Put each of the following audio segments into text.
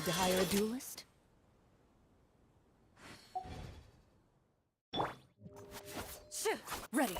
Need to hire a duelist? Ready.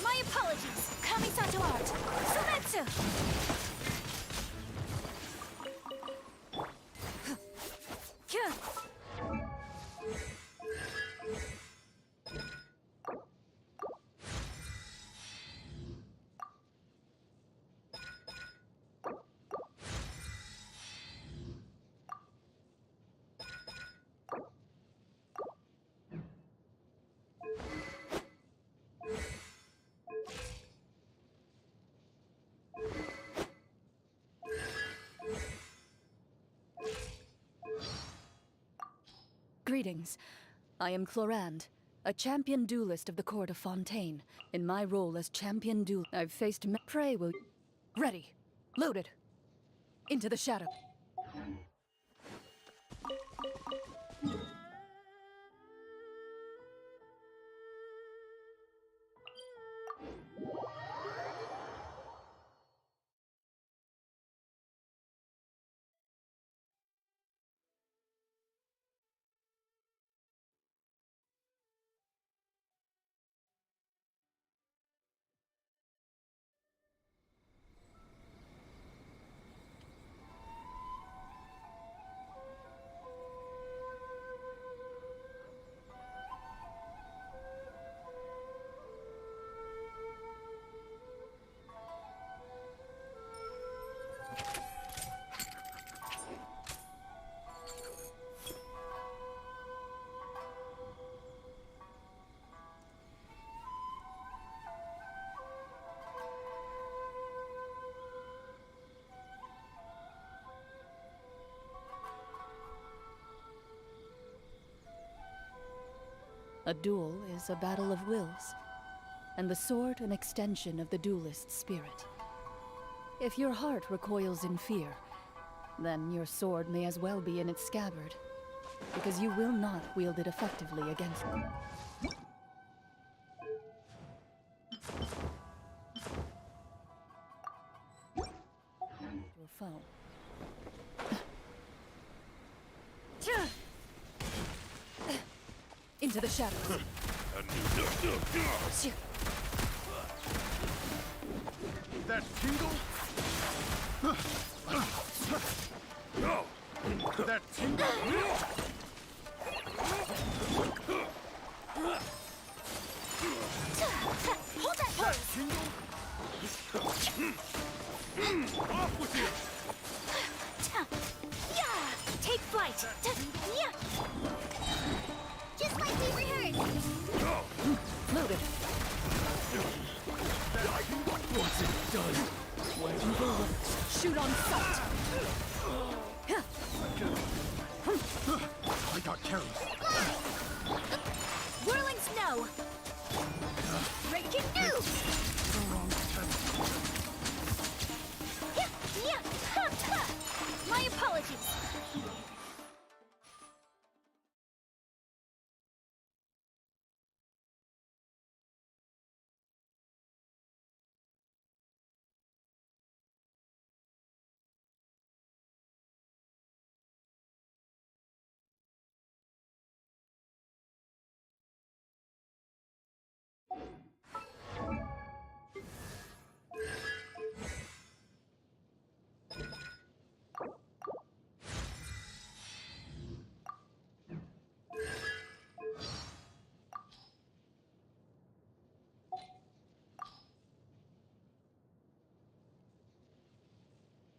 My apologies. Kamisato art. Sumetsu. Greetings. I am Clorand, a champion duelist of the court of Fontaine. In my role as champion duelist, I've faced prey will... Ready. Loaded. Into the shadow. A duel is a battle of wills, and the sword an extension of the duelist's spirit. If your heart recoils in fear, then your sword may as well be in its scabbard, because you will not wield it effectively against them. Your foe. Into the shadows. That tingle? That tingle? Hold that pose. Off with you! Yeah! Take flight. Yeah! Just like we rehearsed. Loaded. What's it done? When evil lurks, shoot on sight. I got carried. Whirling snow. Breaking news. The wrong Yeah. My apologies.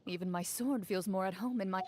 Even my sword feels more at home in my...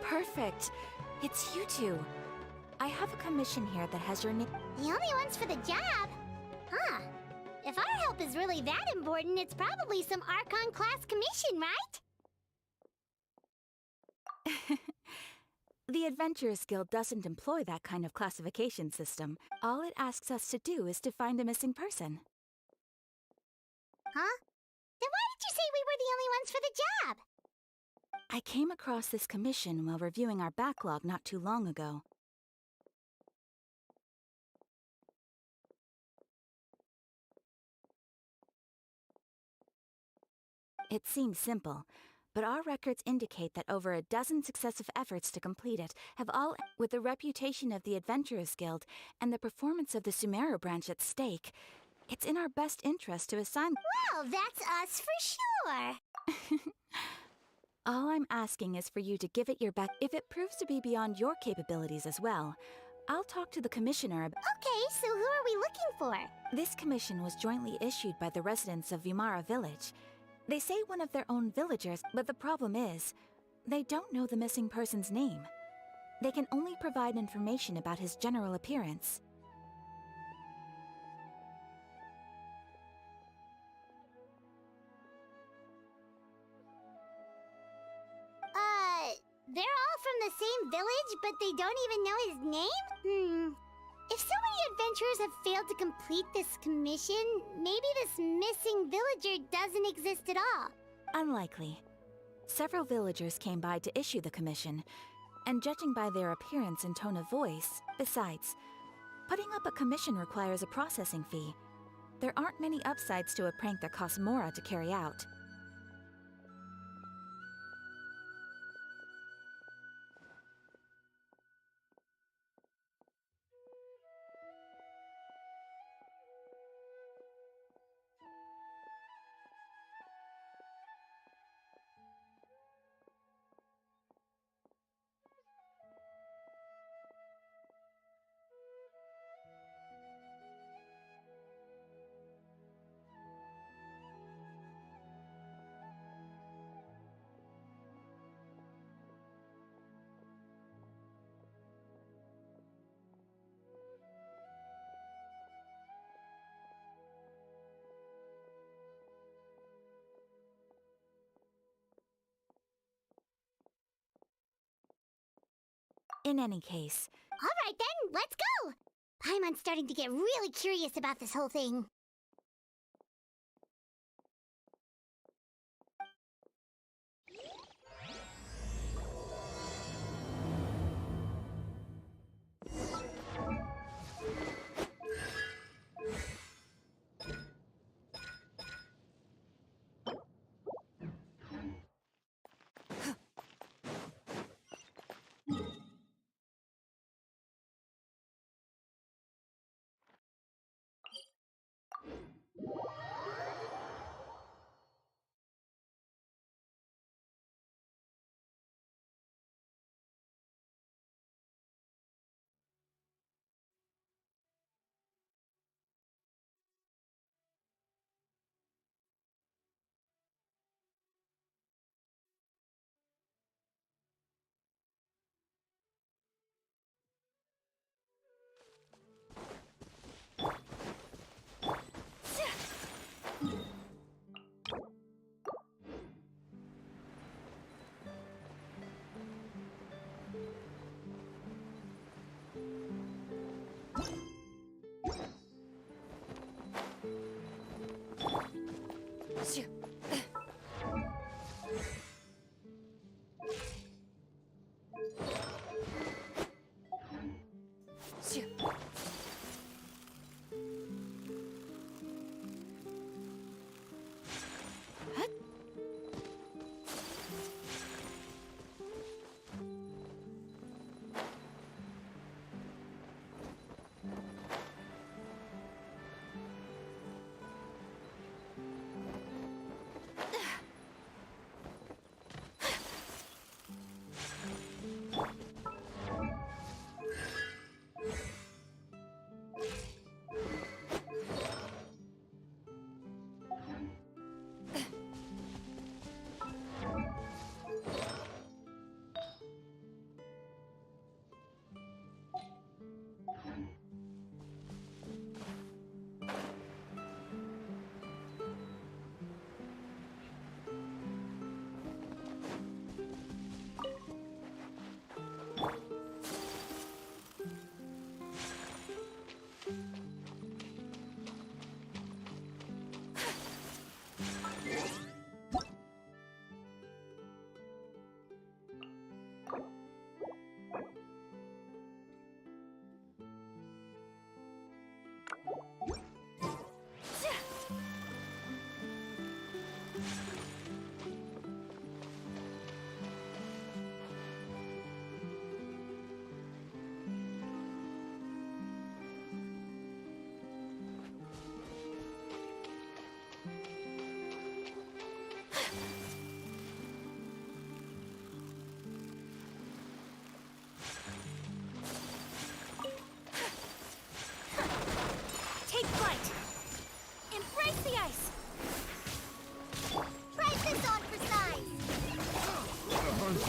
Perfect. It's you two. I have a commission here that has your name. The only ones for the job? Huh. If our help is really that important, it's probably some Archon class commission, right? The Adventurers Guild doesn't employ that kind of classification system. All it asks us to do is to find a missing person. Huh? Then why did you say we were the only ones for the job? I came across this commission while reviewing our backlog not too long ago. It seems simple, but our records indicate that over a dozen successive efforts to complete it have all, with the reputation of the Adventurers Guild and the performance of the Sumeru branch at stake, it's in our best interest to assign. Well, that's us for sure. All I'm asking is for you to give it your best. If it proves to be beyond your capabilities as well, I'll talk to the commissioner about. Okay, so who are we looking for? This commission was jointly issued by the residents of Vimara Village. They say one of their own villagers, but the problem is, they don't know the missing person's name. They can only provide information about his general appearance. They're all from the same village, but they don't even know his name? If so many adventurers have failed to complete this commission, maybe this missing villager doesn't exist at all. Unlikely. Several villagers came by to issue the commission, and judging by their appearance and tone of voice, besides, putting up a commission requires a processing fee. There aren't many upsides to a prank that costs Mora to carry out. In any case, All right then, let's go! Paimon's starting to get really curious about this whole thing.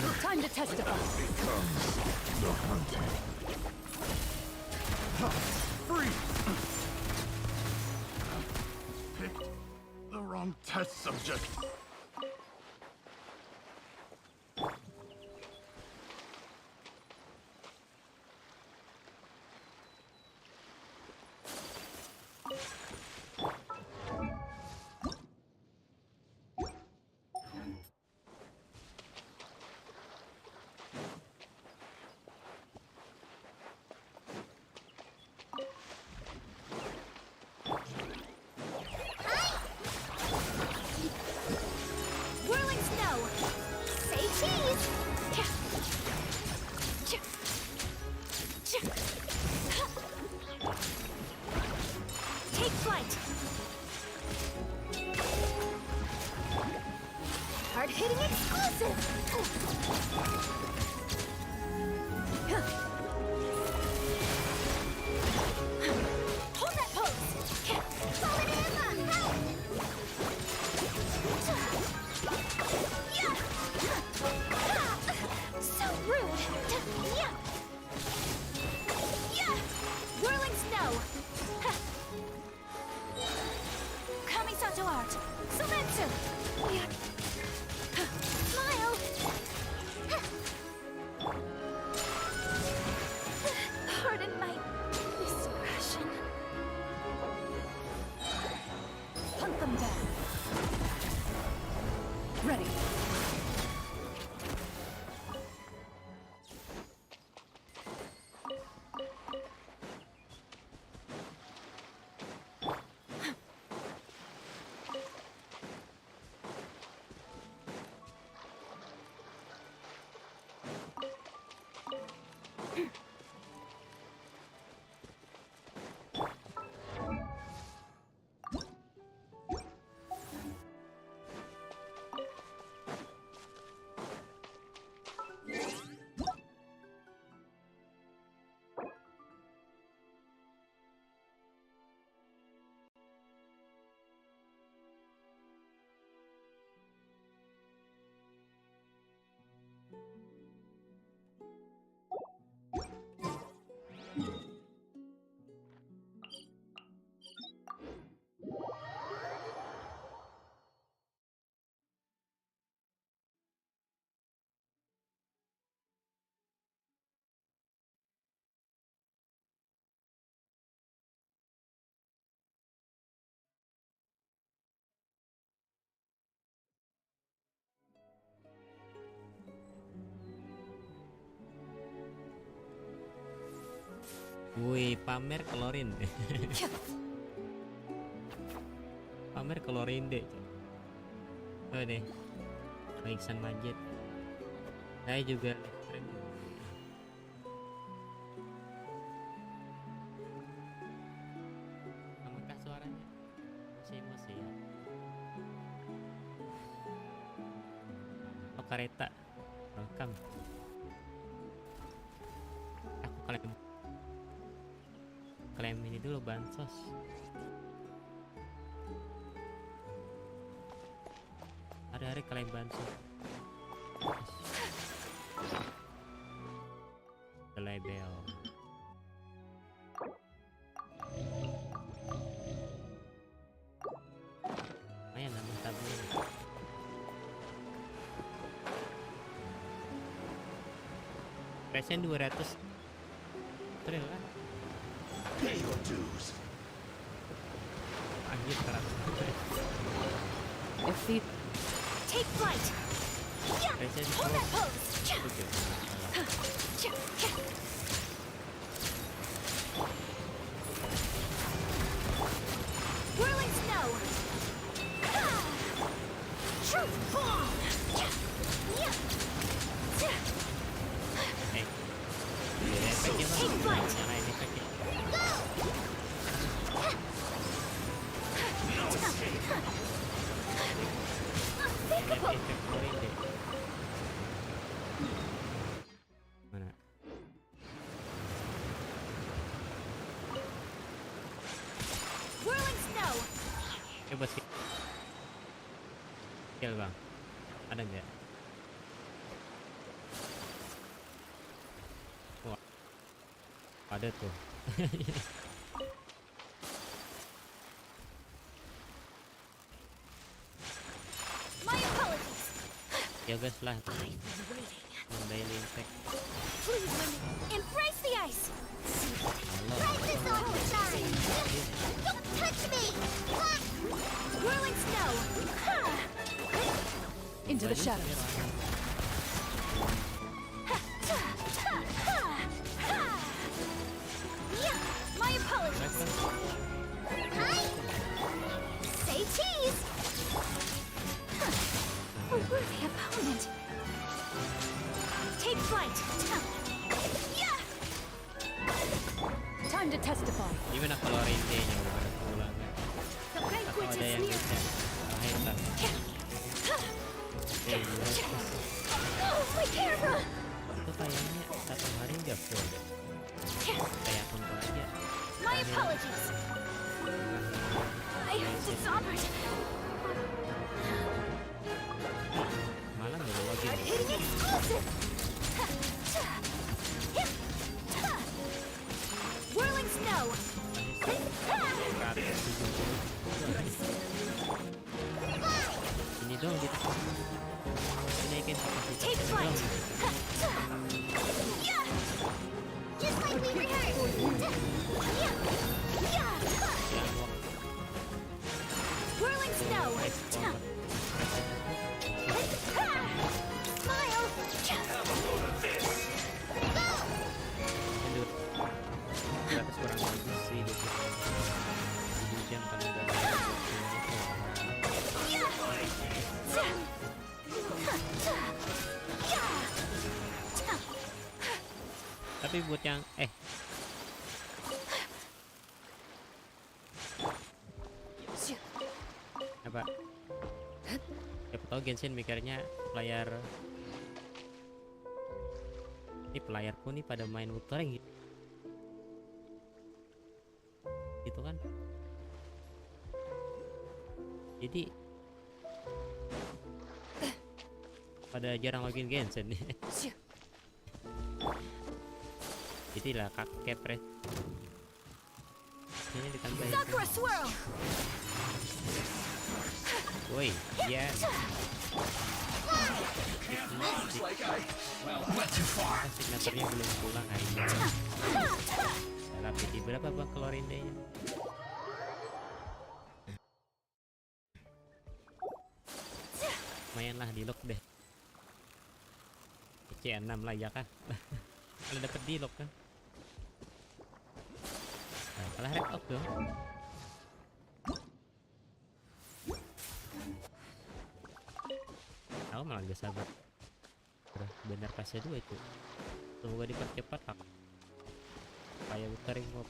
Time to testify. The hunted. Free! Picked the wrong test subject. Whirling snow! Say cheese! Take flight! Hard-hitting exclusive! Hold that pose! Solid Emma! Help! So rude! Whirling snow! Kamisato art! Sumetsu! Smile! Pardon my discretion. Hunt them down. Ready. Wih, pamer klorin. Pamer klorin deh. Oh deh, Iksan Majid. Saya juga livestream. Amakah suaranya? Emosi ya. Oh, kereta. Welcome. Aku klaim ini dulu bansos. Hari-hari klaim bansos. The label. Ayan, namun tablet. Present 200 tril kan? Pay your dues. Anjir, 100. If the Take flight! Present Hold that pose! Whirling snow! Truth bomb! Take flight! Mana? Whirling snow! Coba sih. Skill bang, ada nggak? Ada tuh. My apologies. Ya guys lah tuh. I've been waiting. Daily insect. Please, women, embrace the ice. Halo. Ride this off the side! Don't touch me! Ha! Whirling snow. Ha! Into the shadows. Yeah, my apologies. Hi! Say cheese. A worthy opponent. Take flight. Yeah. Time to testify. Gimana kalau rintenya udah pada pulang kan? The Atau banquet ada is yang near. bisa lahirkan? Oh, my camera. Itu kayaknya satu hari nggak full. Kayak konten aja. My apologies. I am dishonored. Malah nggak login. Hitting exclusive. Whirling snow. 170. Ini dong gitu. Naikin kapasitas Take dong. flight. Yeah. Just like we rehearsed! Yeah. Yeah. Whirling snow. Smile. Aduh. 100 kurang bagus sih 7 jam kalau nggak ada. Tapi buat yang apa? Siapa tahu Genshin mikirnya playerku nih pada main wuthering gitu kan, jadi pada jarang login Genshin nih. Jadi lah kepres ini ditambahin. Sakura swirl. Woi, ya. Signaturnya belum pulang aja. Dalam PT berapa bang kalorindenya? Lumayan lah di lock deh. C6 lah ya kan. Kalau dapet di lock kan. Nah, kalah red off dong. Aku malah gak sabar. Bener fase 2 itu. Semoga dipercepat lah. Kayak wuthering mob.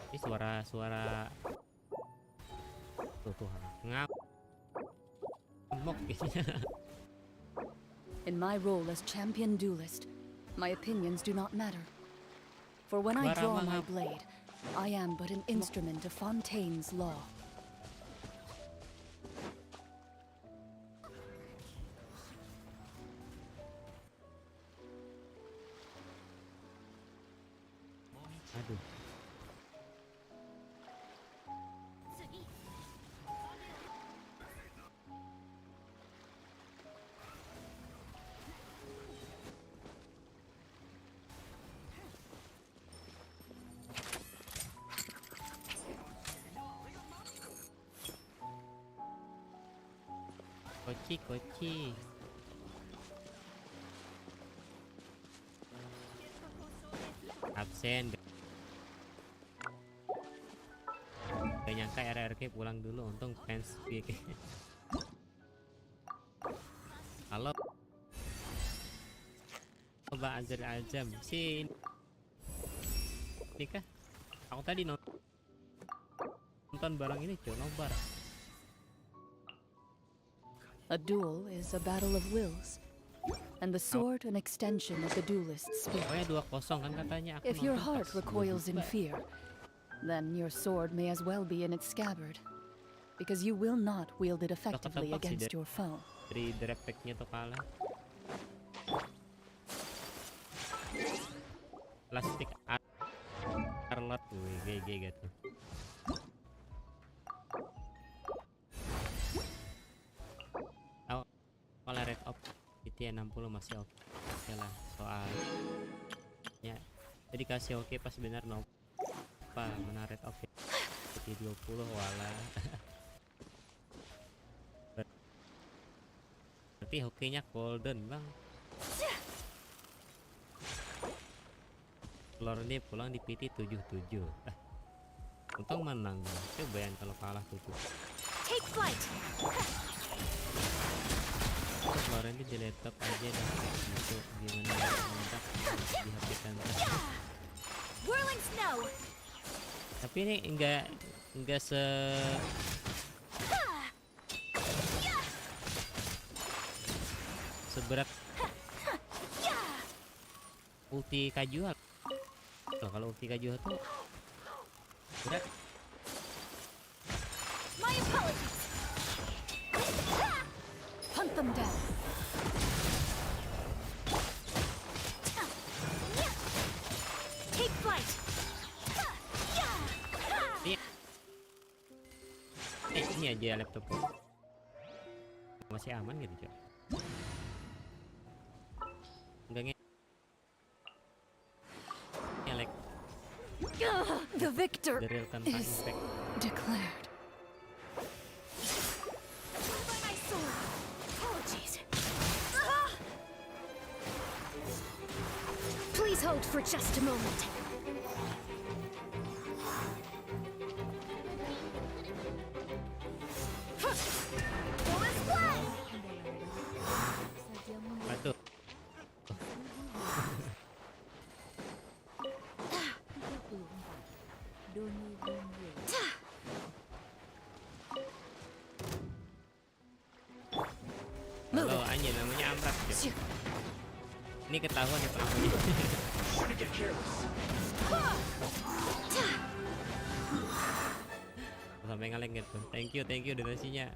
Ini suara tuh ngamuk gitu. In my role as champion duelist, my opinions do not matter. For when I draw my blade, I am but an instrument of Fontaine's law. Aduh. Koci. Absen. Gak nyangka RRQ pulang dulu, untung fans speak. Halo. Coba Azir Ajam sih. Ini kah? Aku tadi nonton barang ini cuy, nobar. A duel is a battle of wills, and the sword an extension of the duelist spirit. Pokoknya 2-0 kan katanya. Aku If your nonton heart pas recoils in 22. fear, then your sword may as well be in its scabbard, because you will not wield it effectively ketebak sih against your foe. Dari direct pack-nya tuh kalah. Plastik Arlot, wih GG gitu. Kalau red up itu ya 60 masih oke lah, soalnya jadi kasih oke pas benar no apa mana red up jadi 20 wala. Berarti hokinya golden bang. Lord ini pulang di PT 77. Untung menang bang. Coba bayangin kalau kalah 7. Take flight! Lord ini di laptop aja dah. Itu gimana mantap di HP tante. Whirling snow! Tapi ini enggak seberat ulti Kajuha. Tuh, kalau ulti Kajuha tuh berat. My apologies! Hunt them down. Take flight! Ini aja laptop masih aman gitu cok. Enggak ngelek. The victor The real tanpa is impact. declared. By my sword! Apologies! Please hold for just a moment. Batu. Halo anjir namanya Amrat cok. Ini ketahuan ya pelakunya. Sampai ngaleng gitu. Thank you donasinya.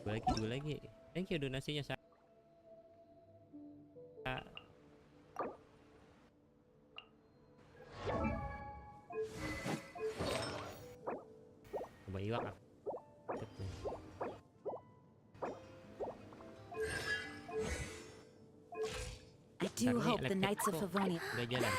Dua lagi. Thank you donasinya. Coba iwak apa? I do hope the Knights of Favonia... Udah jalan.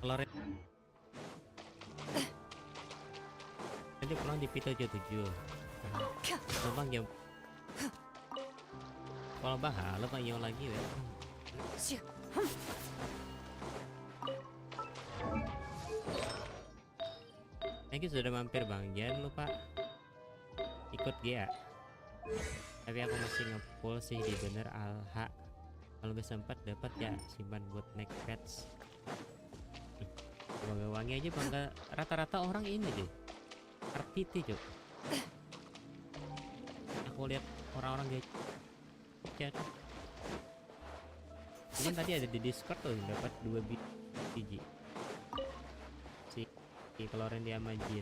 Kalau nanti pulang di PT77. Bang jam. Kalau bahal lo bang lagi ya. Thank you sudah mampir bang. Jangan lupa ikut ya. Tapi aku masih ngepull sih di bener alha. Kalau gak sempat dapat ya simpan buat next patch. Semoga wangi aja bang. Rata-rata orang ini deh. RPT cok. Aku lihat orang-orang dia chat. Ini tadi ada di Discord tuh dapat 2 biji. Si keluarin dia majin.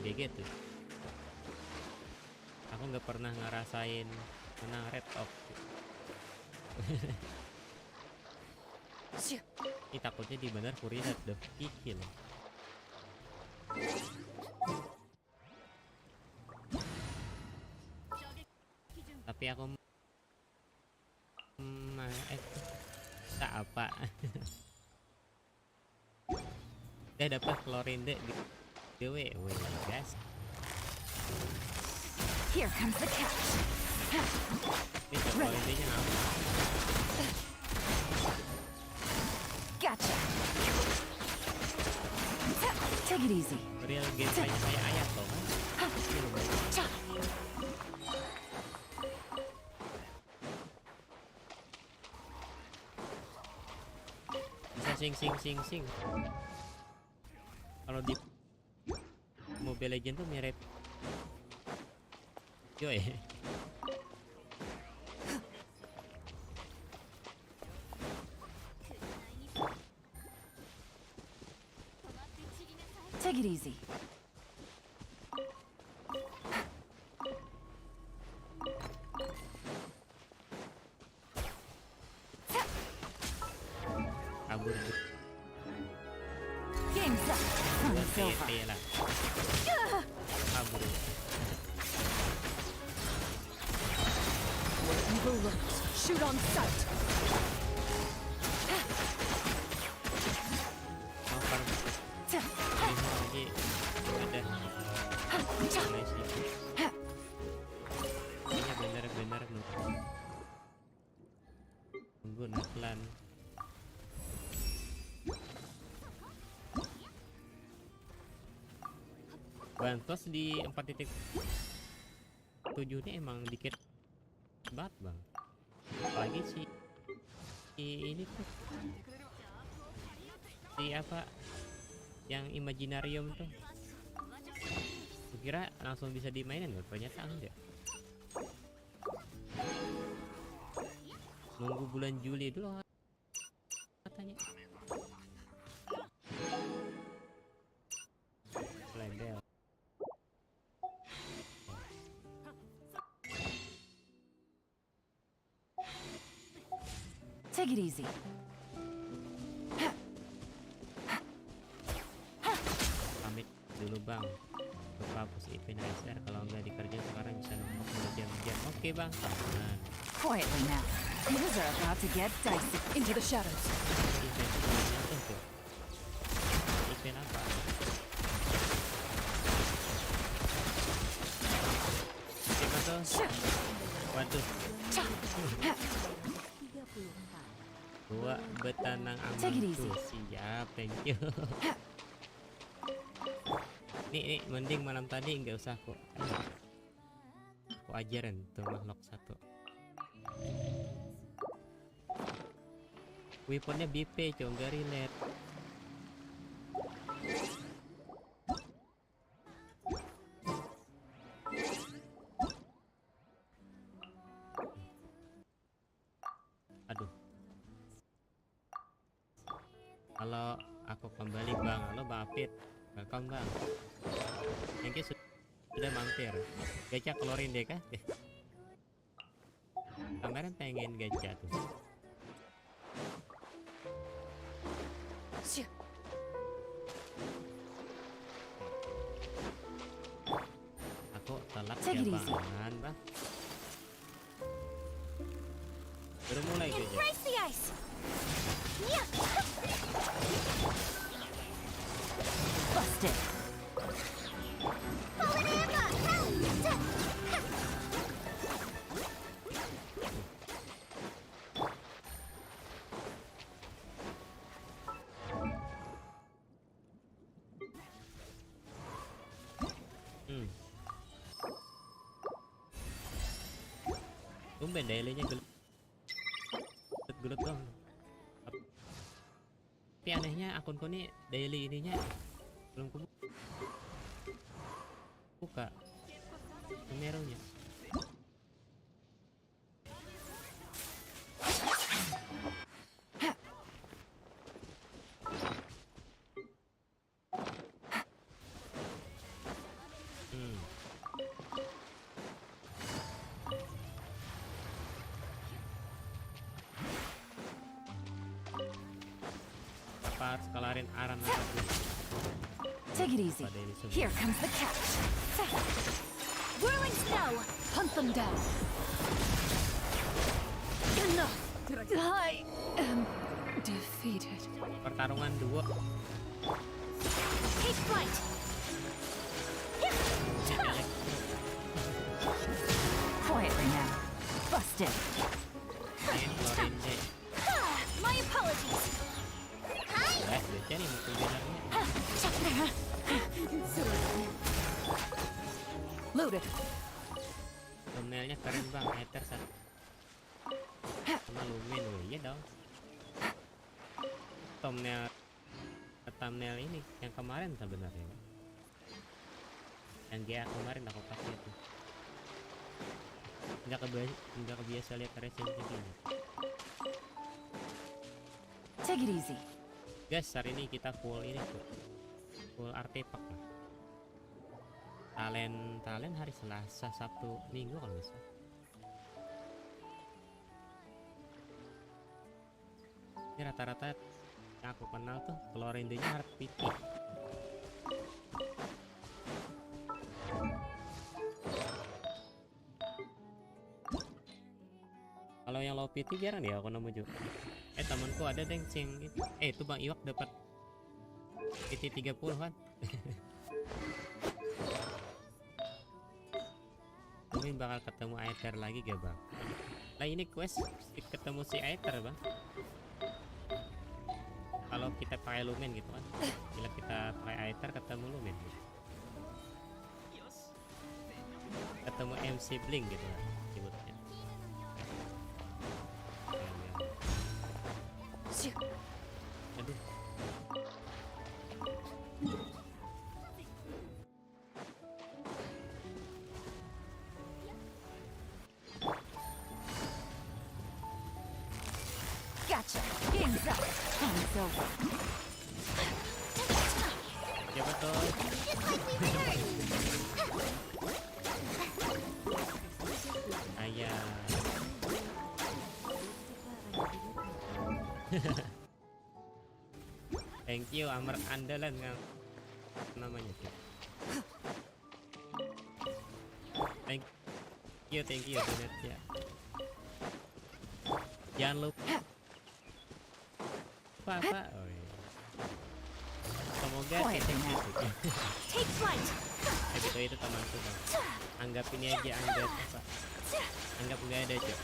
GG tuh. Aku nggak pernah ngerasain menang red off. Ini takutnya di benar Fury ada kill. Tapi aku tak apa. Udah dapat Florinde di dewe guys. Here comes the catch! Ini kalau intinya apa? Gotcha. Take it easy. Real gameplaynya kayak ayat loh kan? Ini loh, Bang. Bisa sing. Kalau di Mobile Legends tuh mirip Joy. Take it easy. Kabur Game's up. buat Fun's over. TT lah. Kabur. Where evil lurks, shoot on sight. Mau farm lima lagi ada donasi. Kayaknya bener-bener nunggu naklan. Bantos di 4.7 ini emang dikit banget bang. Apalagi si ini tuh si apa yang Imaginarium tuh, kira langsung bisa dimainin loh, ternyata enggak. Nunggu bulan Juli dulu katanya. Lembel. Take it easy. Pamit dulu bang, lupa hapus event ISR, kalau nggak dikerjain sekarang bisa nombok 2 jam. Oke bang, aman. Quietly now. Things are about to get dicey. Into the shadows. Event itu banyak tuh. Event apa? Siapa tuh? Waduh. Gua betanang aman Take it easy. tuh. Siap, thank you. Nih, mending malam tadi nggak usah kok. Aku ajarin tuh makhluk satu. Weaponnya BP, cok, nggak relate. Aduh. Kalau aku kembali bang, halo bang Apit, welcome bang. Thank you sudah mampir. Gacha keluarin deh kah? Kemarin pengen gacha tuh. Aku telat Take it easy. jabangan bang. Baru mulai gacha. Embrace the ice! Yeah! Busted. Fallen Emma! Tumben daily-nya gelut dong. Tapi anehnya akunku nih daily ininya belum buka numeronya. Apa harus kelarin aran dulu? Take it easy. Pada ini semua. Here comes the catch. Whirling snow! Hunt them down. Enough. I am defeated. Pertarungan 2. Take flight! Quietly now. Bust Busted. Pengen keluarin deh. My apologies. Baca nih mutu binarnya. Loaded. Thumbnailnya keren bang, hater satu. Sama lumen loh, iya dong. Thumbnail ini yang kemarin sebenarnya. Yang GA kemarin aku pakai tuh. Nggak kebiasa lihat resensi gini. Take it easy. Guys, hari ini kita full ini tuh, full artefak lah. Talent hari Selasa, Sabtu, Minggu kalau bisa. Ini rata-rata yang aku kenal tuh keluarin dia hard PT. Kalau yang low PT jarang deh aku nemu juga. Temanku ada deng sing itu Bang Iwak dapat PT 30 kan. Mungkin bakal ketemu Aether lagi gak bang? Nah ini quest ketemu si Aether bang. Kalau kita pakai lumen gitu kan, bila kita pakai Aether ketemu lumen gitu. Ketemu MC Blink gitu lah sebutnya. Aduh. Gotcha. Game's up. Time's over. Ya betul. Ayah. Thank you Amar andalan yang namanya tuh. Thank you donat ya. Jangan lupa apa? Oh, iya. Semoga Take flight. gitu itu temanku bang. Anggap ini aja anggap apa? Anggap nggak ada cok.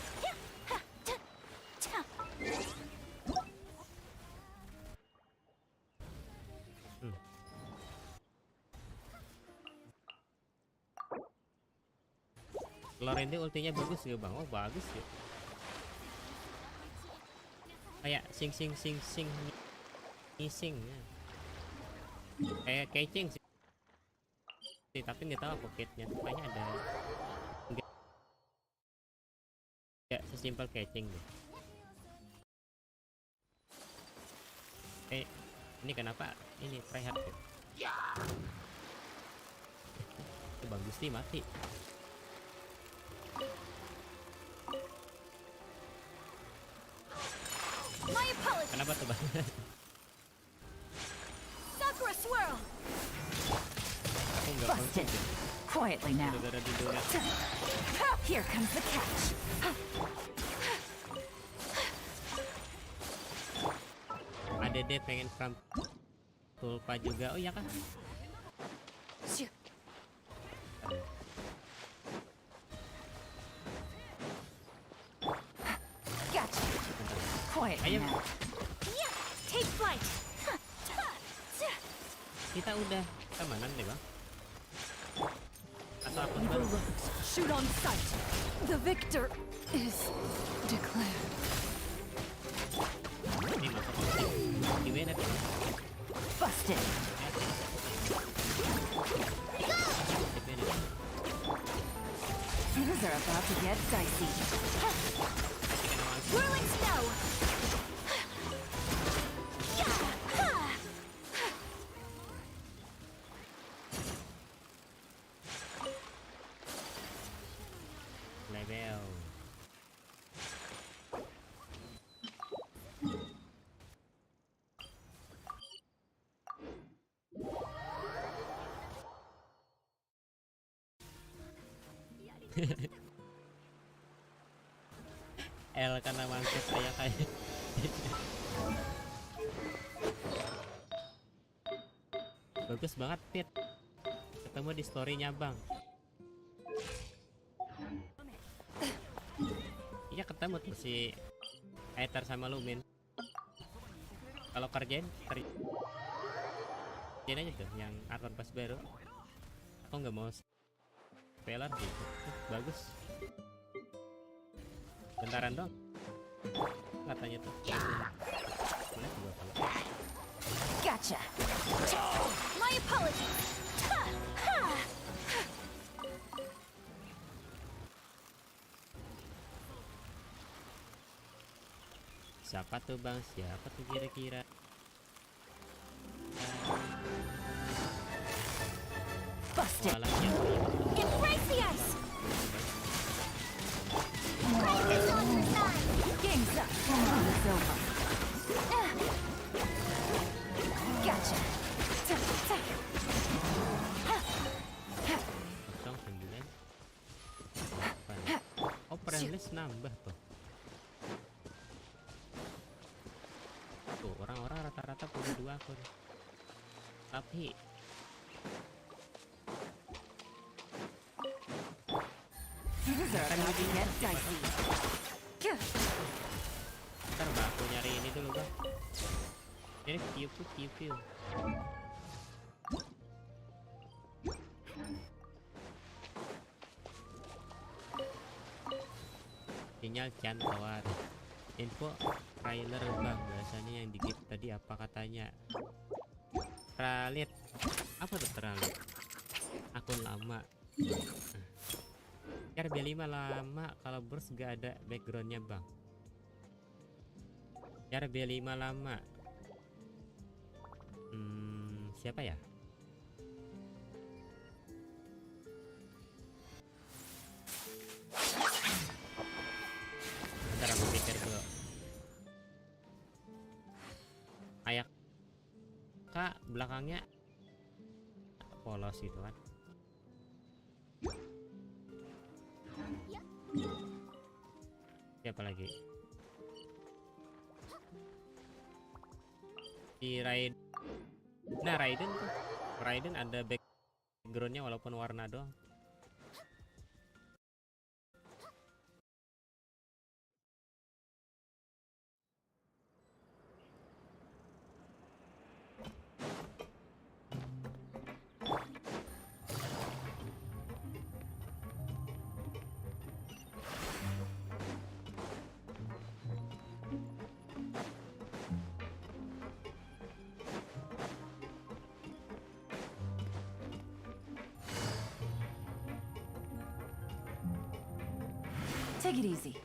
Lorende ultinya bagus ya bang. Oh bagus ya. Kayak sing ngising ya. Kayak catching sih. Tapi nggak tahu pocketnya tuh kayaknya ada nggak sesimpel catching deh. Ini kenapa ini tryhard tuh? Itu Bang Gusti mati. Kenapa tuh bang? Sakura swirl. Aku nggak Busted. Quietly now. gara-gara di donat. Here comes the catch. Ada deh pengen farm tulpa juga. Oh iya kah? Gotcha. Quietly Ayo. now. Take flight. Kita udah kemanan deh bang? Atau aku Evil baru? looks. Shoot on sight. The victor is declared. Ini masuk opsi. Gimana tuh? Busted. Things are about to get dicey. Whirling snow. Level. L karena mangkuk saya kayak bagus banget Pit, ketemu di storynya bang. Iya ketemu tuh si Aether sama Lumin. Kalau kerjain aja tuh yang Archon pas baru. Aku nggak mau spoiler gitu. Bagus. Bentaran dong. Katanya tuh. Boleh juga kalau. Gotcha. My apologies. Siapa tuh bang? Siapa tuh kira-kira? Busted. Walah ya. Embrace the ice. Crisis on your side! Game's up. It's over. Gotcha. 09. Oh, friendlist nambah tuh. Tuh, orang-orang rata-rata punya 2 akun. Tapi ntar bang, aku nyari ini dulu bang. Ini view. Sinyal cantawar. Info trailer bang, biasanya yang di gift tadi apa katanya? Tralit. Apa tuh tralit? Akun lama. RB5 lama kalau burst gak ada backgroundnya bang. RB5 lama. Siapa ya? Bentar aku pikir dulu. Ayak kak belakangnya polos gitu kan. Siapa lagi? Si Raiden. Nah Raiden ada backgroundnya walaupun warna doang. Take it easy.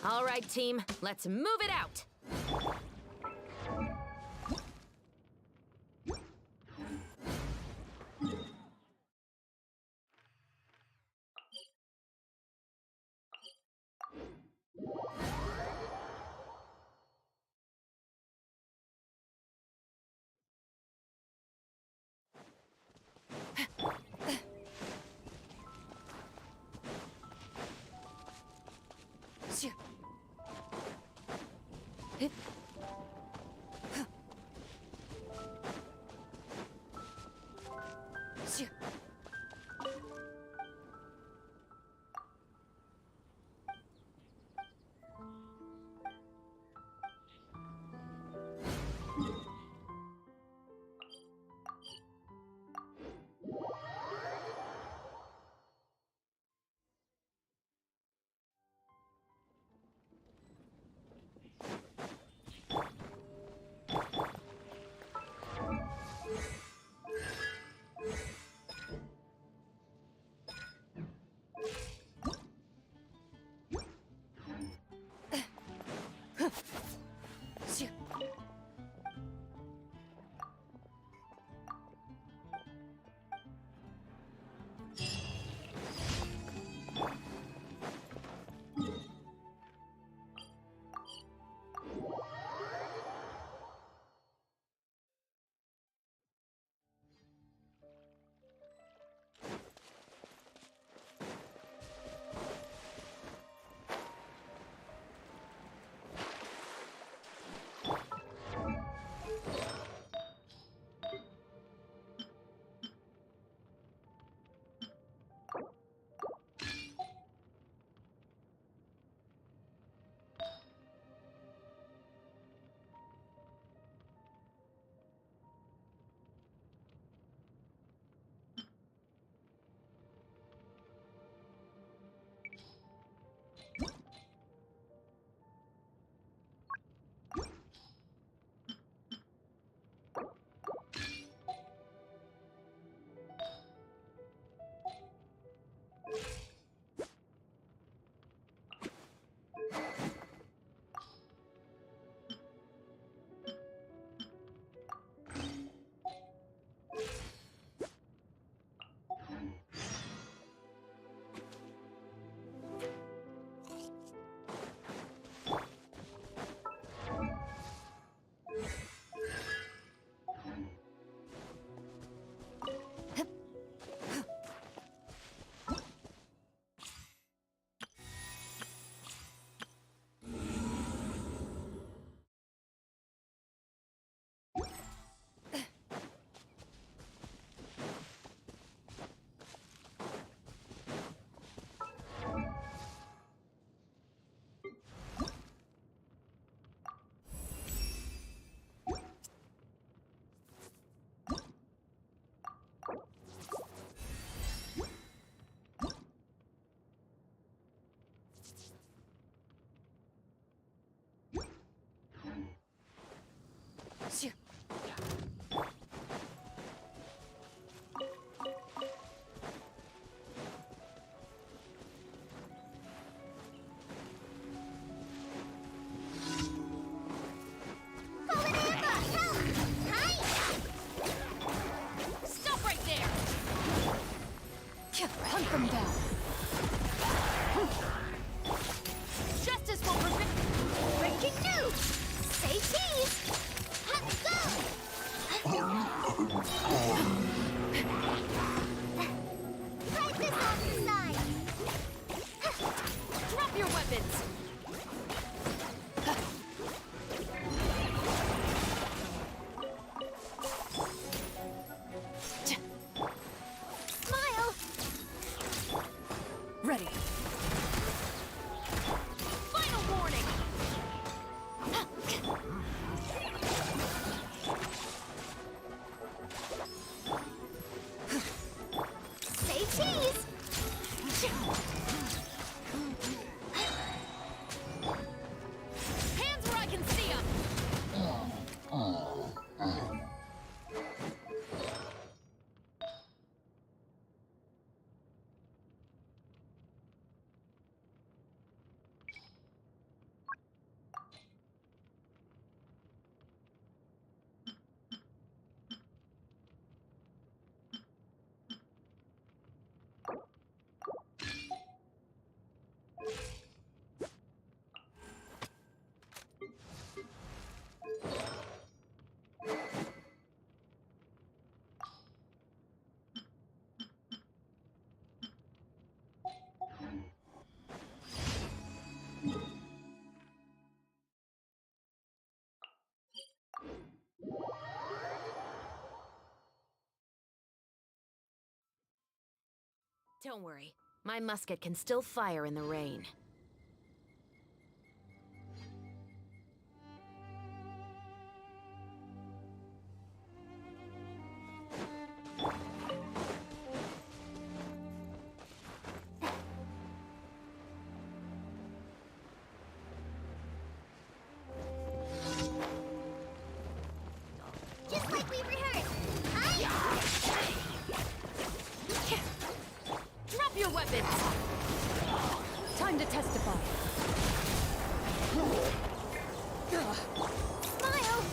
All right, team, let's move it out. Hunt them down. Justice will prevent. Breaking news! Say cheese! Go! Right this off the side! Drop your weapons. Smile! Ready. Final warning. Say cheese! Hands where I can see them. Don't worry. My musket can still fire in the rain. Just like we rehearsed. Hi! Drop your weapons! Time to testify. Smile!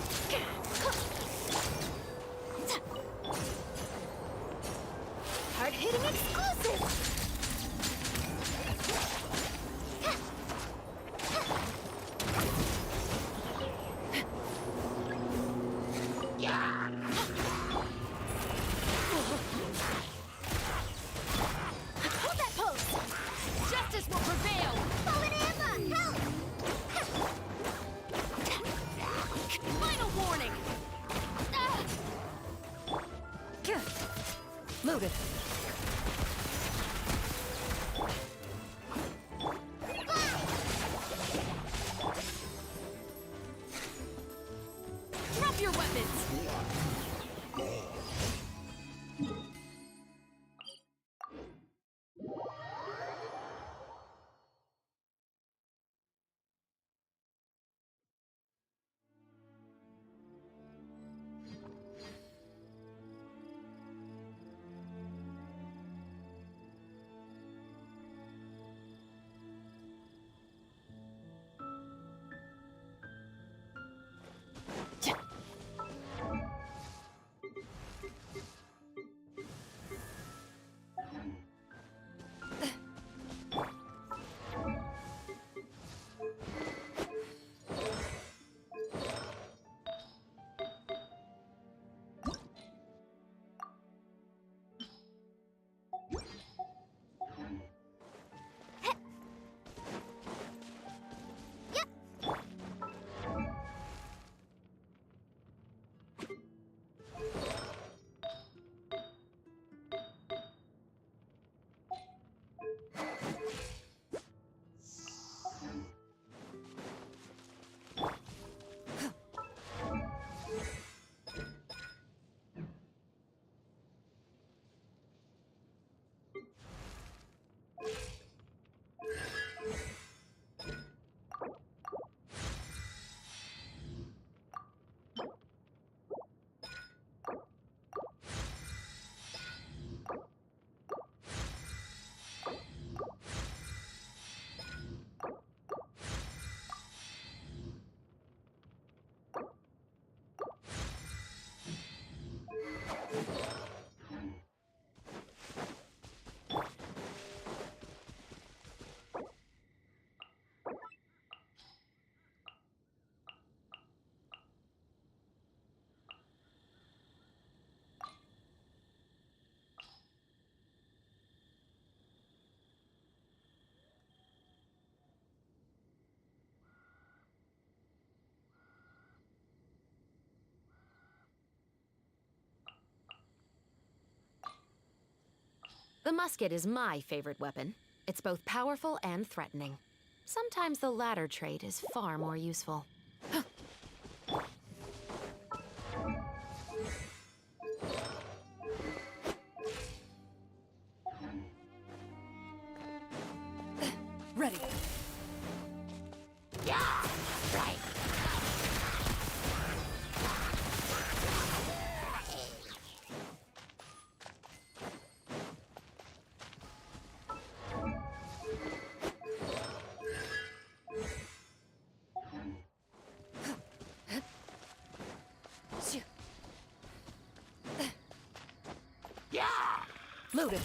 Hard-hitting exclusive! Hold that pose! Justice will prevail! Fallen Emma! Help! Final warning! Loaded. Drop your weapons! The musket is my favorite weapon. It's both powerful and threatening. Sometimes the latter trait is far more useful. Ready. Yeah! Right! Loaded.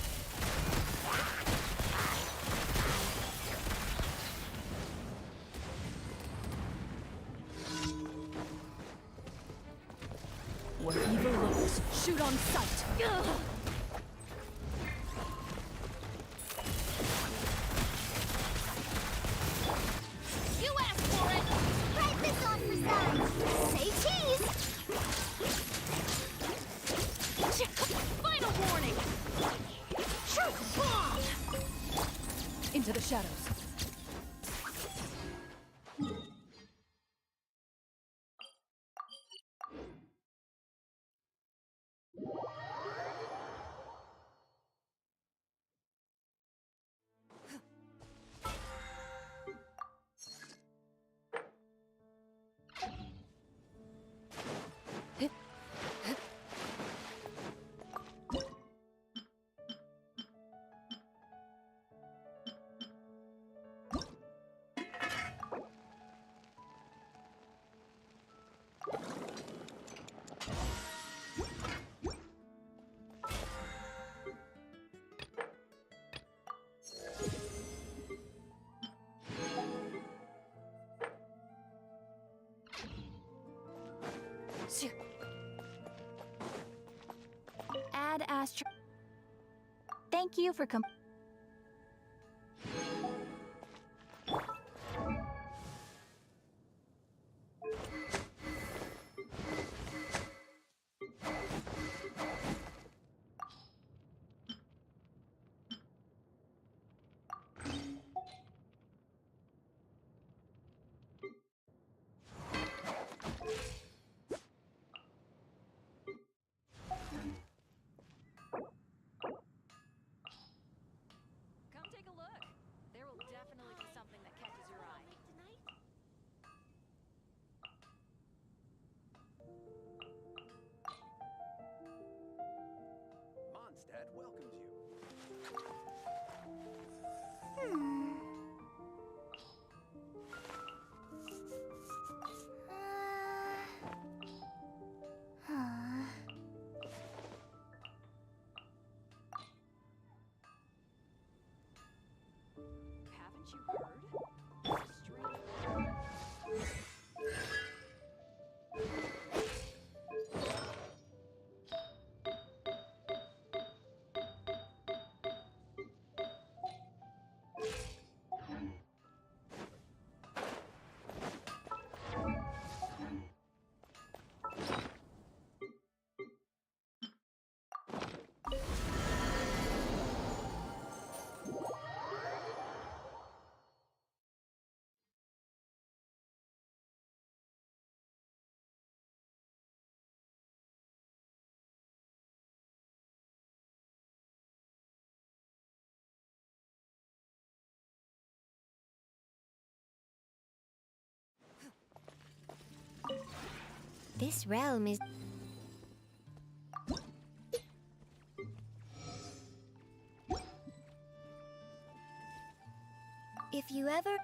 Where evil lurks, shoot on sight. You asked for it! Right this on for size! Say cheese! Final warning! Truth bomb! Into the shadows. Add Astro. Thank you for Come take a look. There will definitely be something that catches your eye. Mondstadt welcomes you. Haven't you heard? Strange. This realm is... If you ever...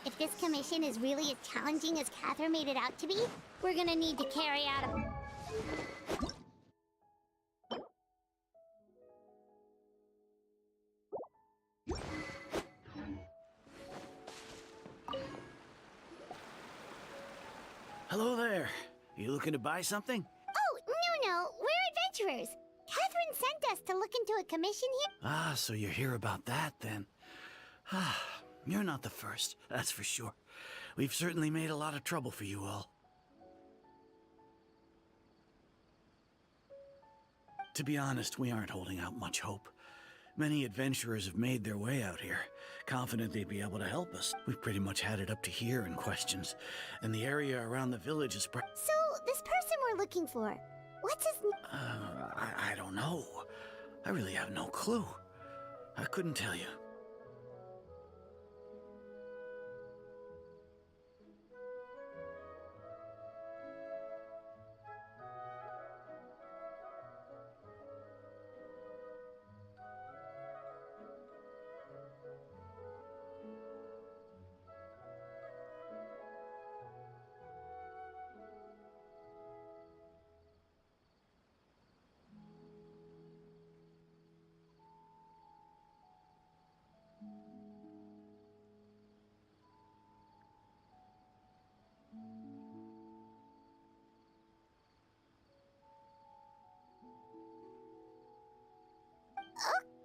If this commission is really as challenging as Catherine made it out to be, we're gonna need to carry out a... Hello there. You looking to buy something? Oh, no, we're adventurers. Catherine sent us to look into a commission here. Ah, so you hear about that then. Ah, you're not the first, that's for sure. We've certainly made a lot of trouble for you all. To be honest, we aren't holding out much hope. Many adventurers have made their way out here, confident they'd be able to help us. We've pretty much had it up to here in questions, and the area around the village is So, this person we're looking for, what's his name? I don't know. I really have no clue. I couldn't tell you.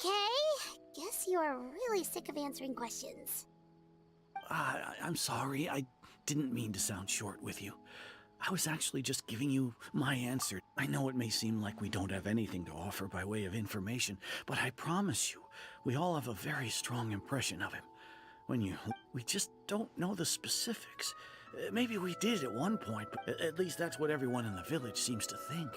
Okay, guess you are really sick of answering questions. I'm sorry. I didn't mean to sound short with you. I was actually just giving you my answer. I know it may seem like we don't have anything to offer by way of information, but I promise you, we all have a very strong impression of him. We just don't know the specifics. Maybe we did at one point, but at least that's what everyone in the village seems to think.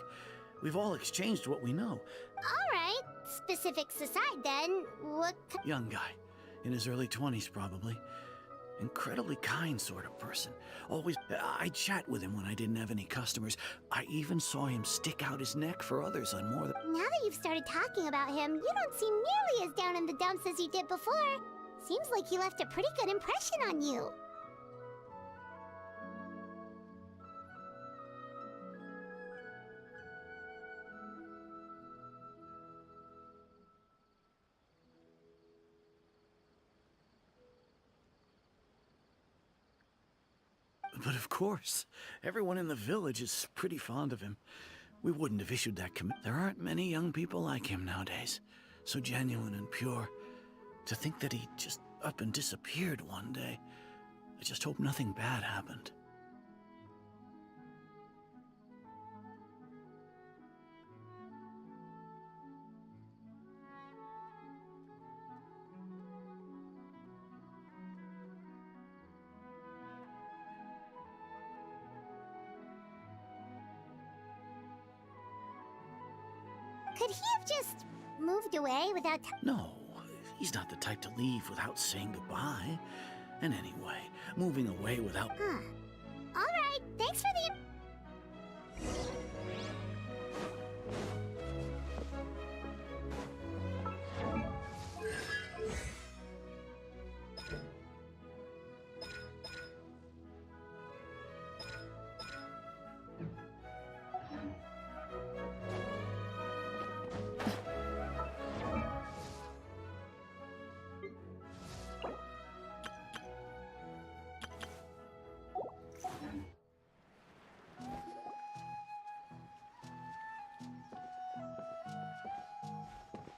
We've all exchanged what we know. Alright, specifics aside then, what... Young guy, in his early 20s probably. Incredibly kind sort of person. Always, I'd chat with him when I didn't have any customers. I even saw him stick out his neck for others on more than... Now that you've started talking about him, you don't seem nearly as down in the dumps as you did before. Seems like he left a pretty good impression on you. But of course, everyone in the village is pretty fond of him. We wouldn't have issued that commit. There aren't many young people like him nowadays. So genuine and pure. To think that he just up and disappeared one day. I just hope nothing bad happened. Could he have just moved away without... No, he's not the type to leave without saying goodbye. And anyway, moving away without... Huh. Alright, thanks for the...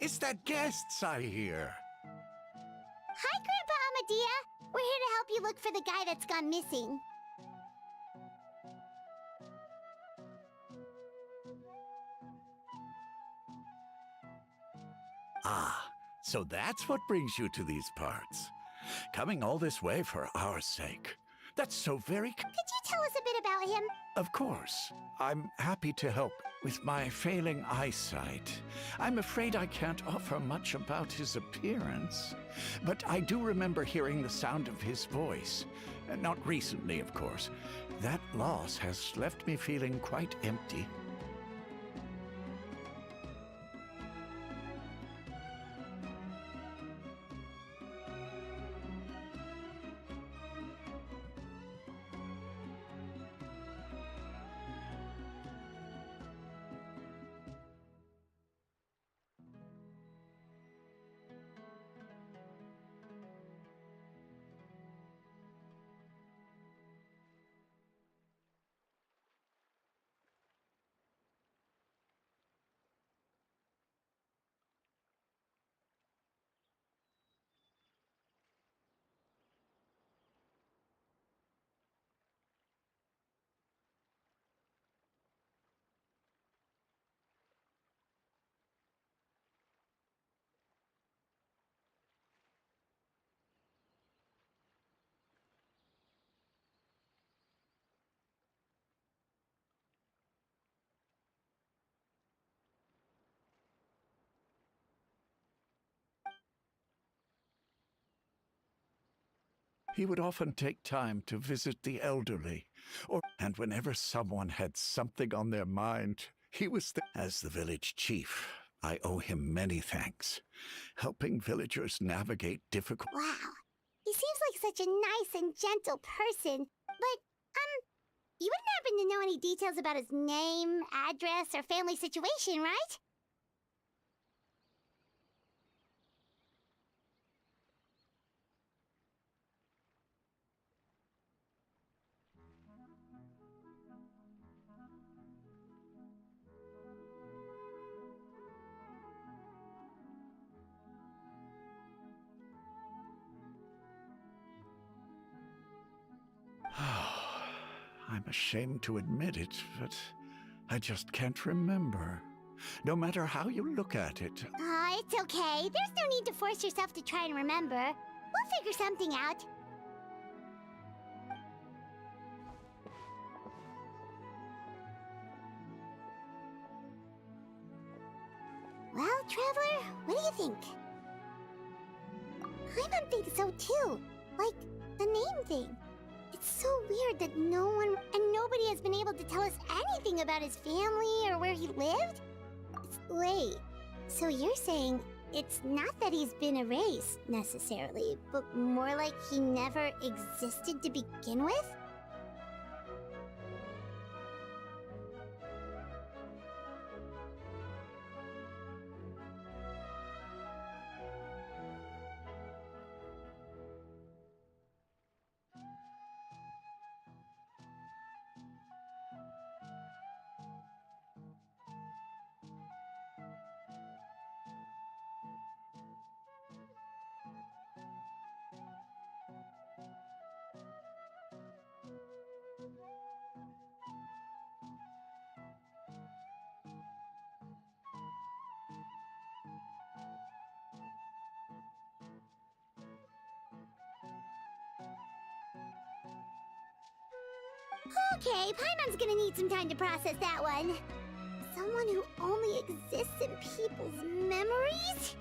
It's that guests I hear. Hi, Grandpa Amadea. We're here to help you look for the guy that's gone missing. Ah, so that's what brings you to these parts. Coming all this way for our sake. That's so very... Could you tell us a bit about him? Of course. I'm happy to help with my failing eyesight. I'm afraid I can't offer much about his appearance, but I do remember hearing the sound of his voice. Not recently, of course. That loss has left me feeling quite empty. He would often take time to visit the elderly, and whenever someone had something on their mind, he was there. As the village chief, I owe him many thanks, helping villagers navigate difficult... Wow. He seems like such a nice and gentle person. But, you wouldn't happen to know any details about his name, address, or family situation, right? I'm ashamed to admit it, but I just can't remember. No matter how you look at it. It's okay. There's no need to force yourself to try and remember. We'll figure something out. Well, Traveler, what do you think? I think so too. Like, the name thing. It's so weird that no one and nobody has been able to tell us anything about his family or where he lived. Wait, so you're saying it's not that he's been erased, necessarily, but more like he never existed to begin with? Okay, Paimon's gonna need some time to process that one. Someone who only exists in people's memories?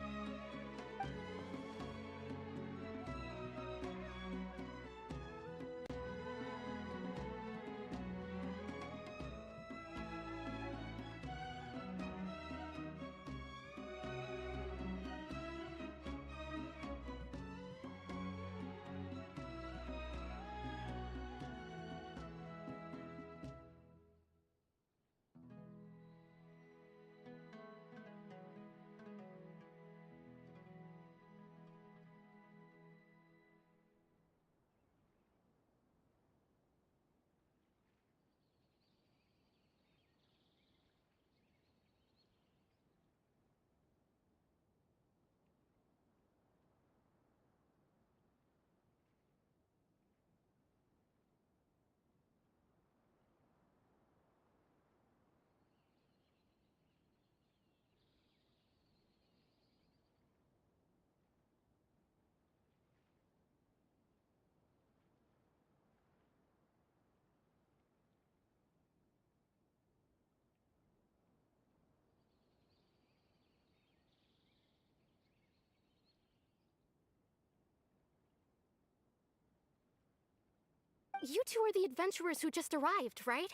you two are the adventurers who just arrived, right?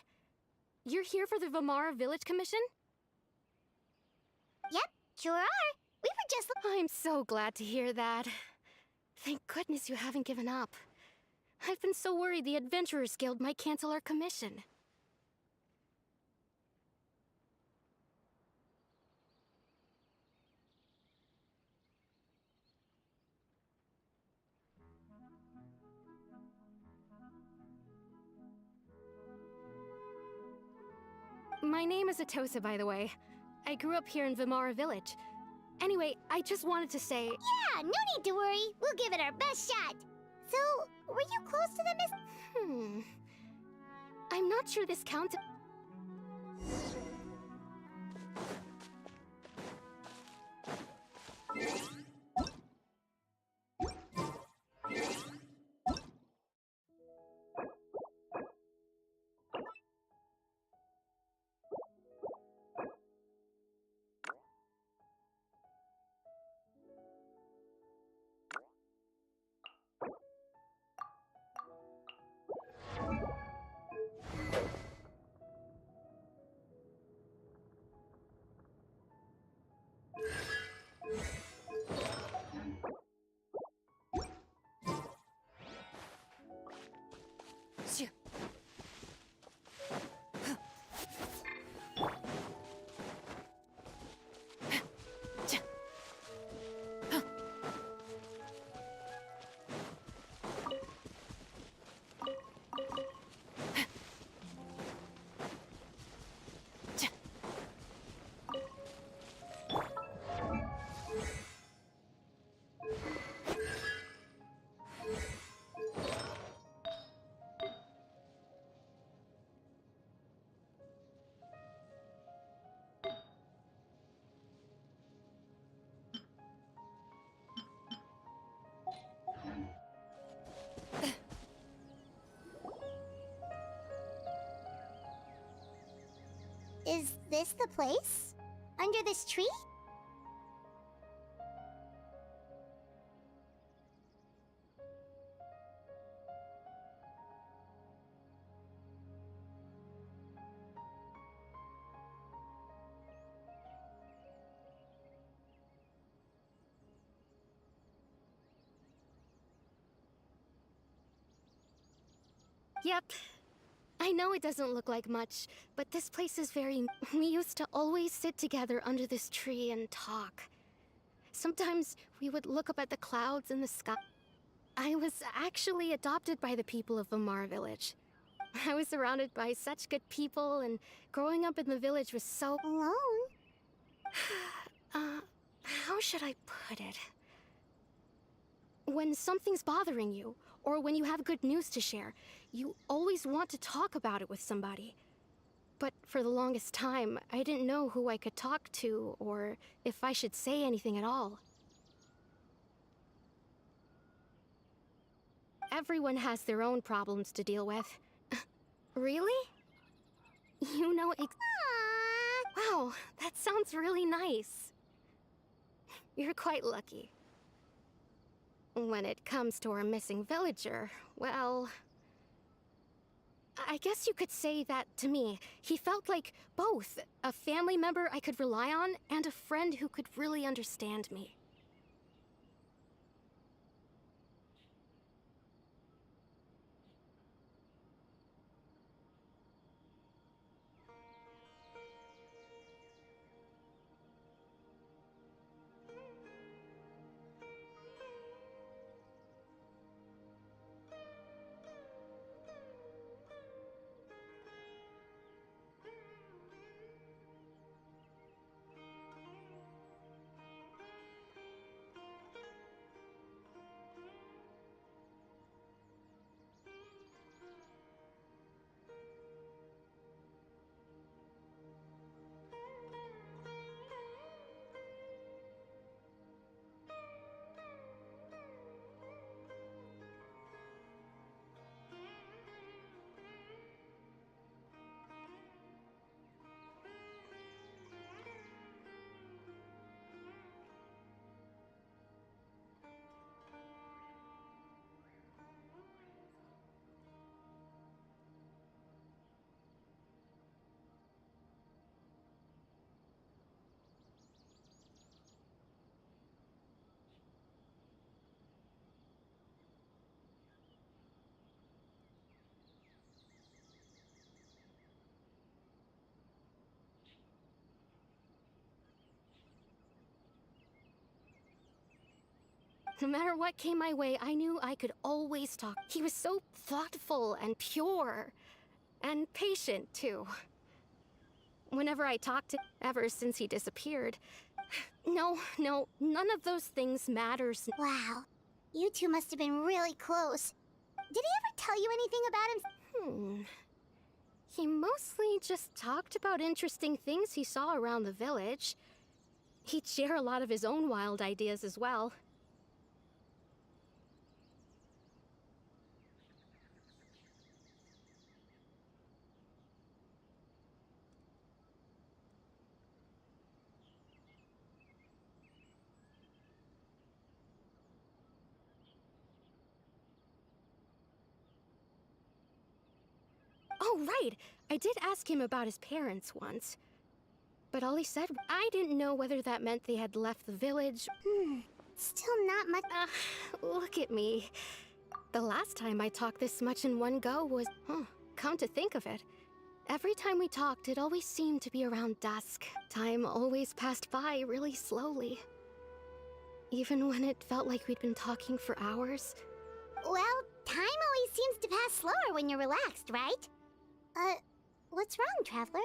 You're here for the Vamara Village Commission? Yep, sure are. We were just... I'm so glad to hear that. Thank goodness you haven't given up. I've been so worried the Adventurers Guild might cancel our commission. My name is Atosa, by the way. I grew up here in Vamara Village. Anyway, I just wanted to say... Yeah, no need to worry. We'll give it our best shot. So, were you close to the miss... I'm not sure this counts... Is this the place? Under this tree? Yep. I know it doesn't look like much, but this place is very... We used to always sit together under this tree and talk. Sometimes we would look up at the clouds in the sky. I was actually adopted by the people of Vamara Village. I was surrounded by such good people, and growing up in the village was so... Alone? How should I put it? When something's bothering you, or when you have good news to share, you always want to talk about it with somebody. But for the longest time, I didn't know who I could talk to, or if I should say anything at all. Everyone has their own problems to deal with. Really? You know Wow, that sounds really nice. You're quite lucky. When it comes to our missing villager, well... I guess you could say that to me. He felt like both a family member I could rely on and a friend who could really understand me. No matter what came my way, I knew I could always talk. He was so thoughtful and pure. And patient, too. Whenever I talked to him, ever since he disappeared. No, none of those things matters. Wow. You two must have been really close. Did he ever tell you anything about him? He mostly just talked about interesting things he saw around the village. He'd share a lot of his own wild ideas as well. Oh, right! I did ask him about his parents once. But all he said, I didn't know whether that meant they had left the village. Still not much. Look at me. The last time I talked this much in one go was... come to think of it. Every time we talked, it always seemed to be around dusk. Time always passed by really slowly. Even when it felt like we'd been talking for hours. Well, time always seems to pass slower when you're relaxed, right? What's wrong, Traveler?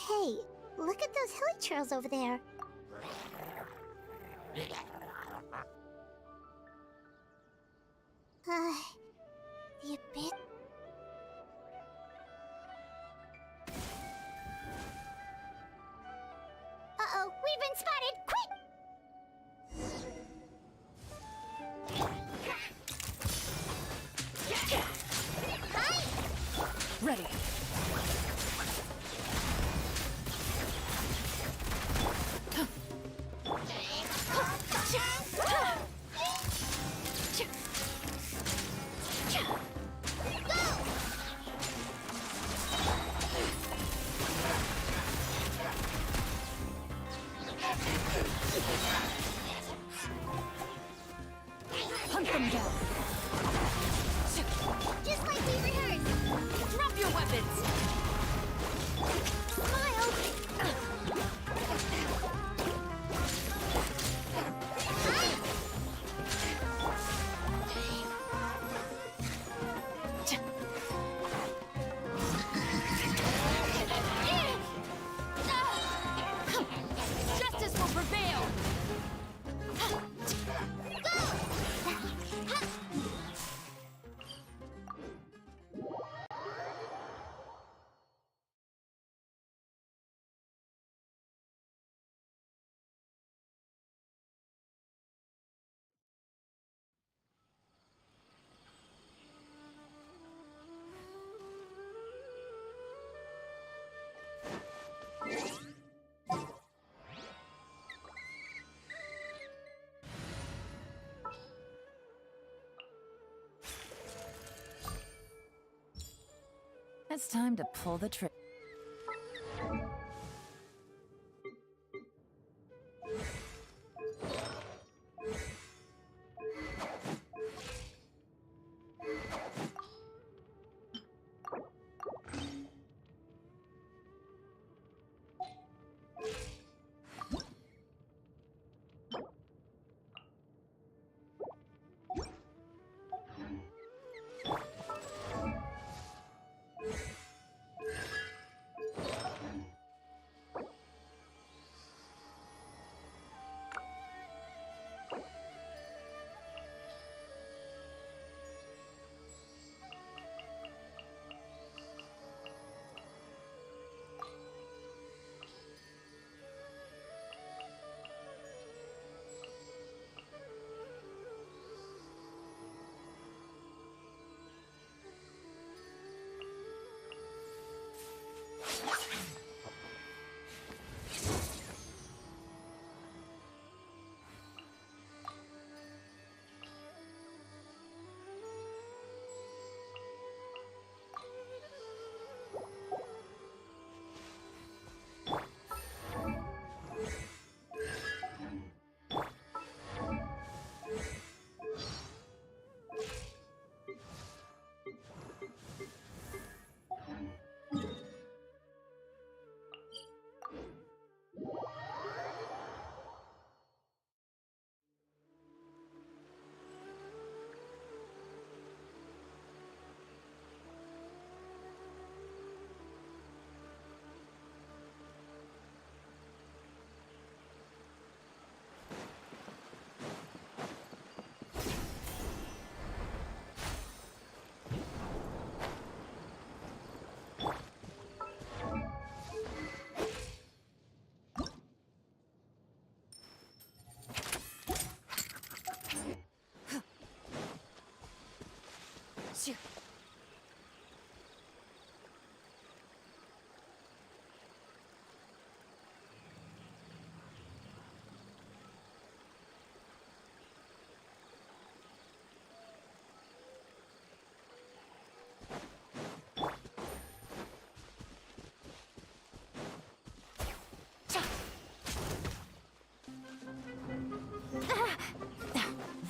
Hey, look at those hilly trails over there. The Abyss. Uh-oh, we've been spotted! Quick! Ready. Hunt them down. Just like we rehearsed! Drop your weapons! Smile! Justice will prevail! It's time to pull the trigger.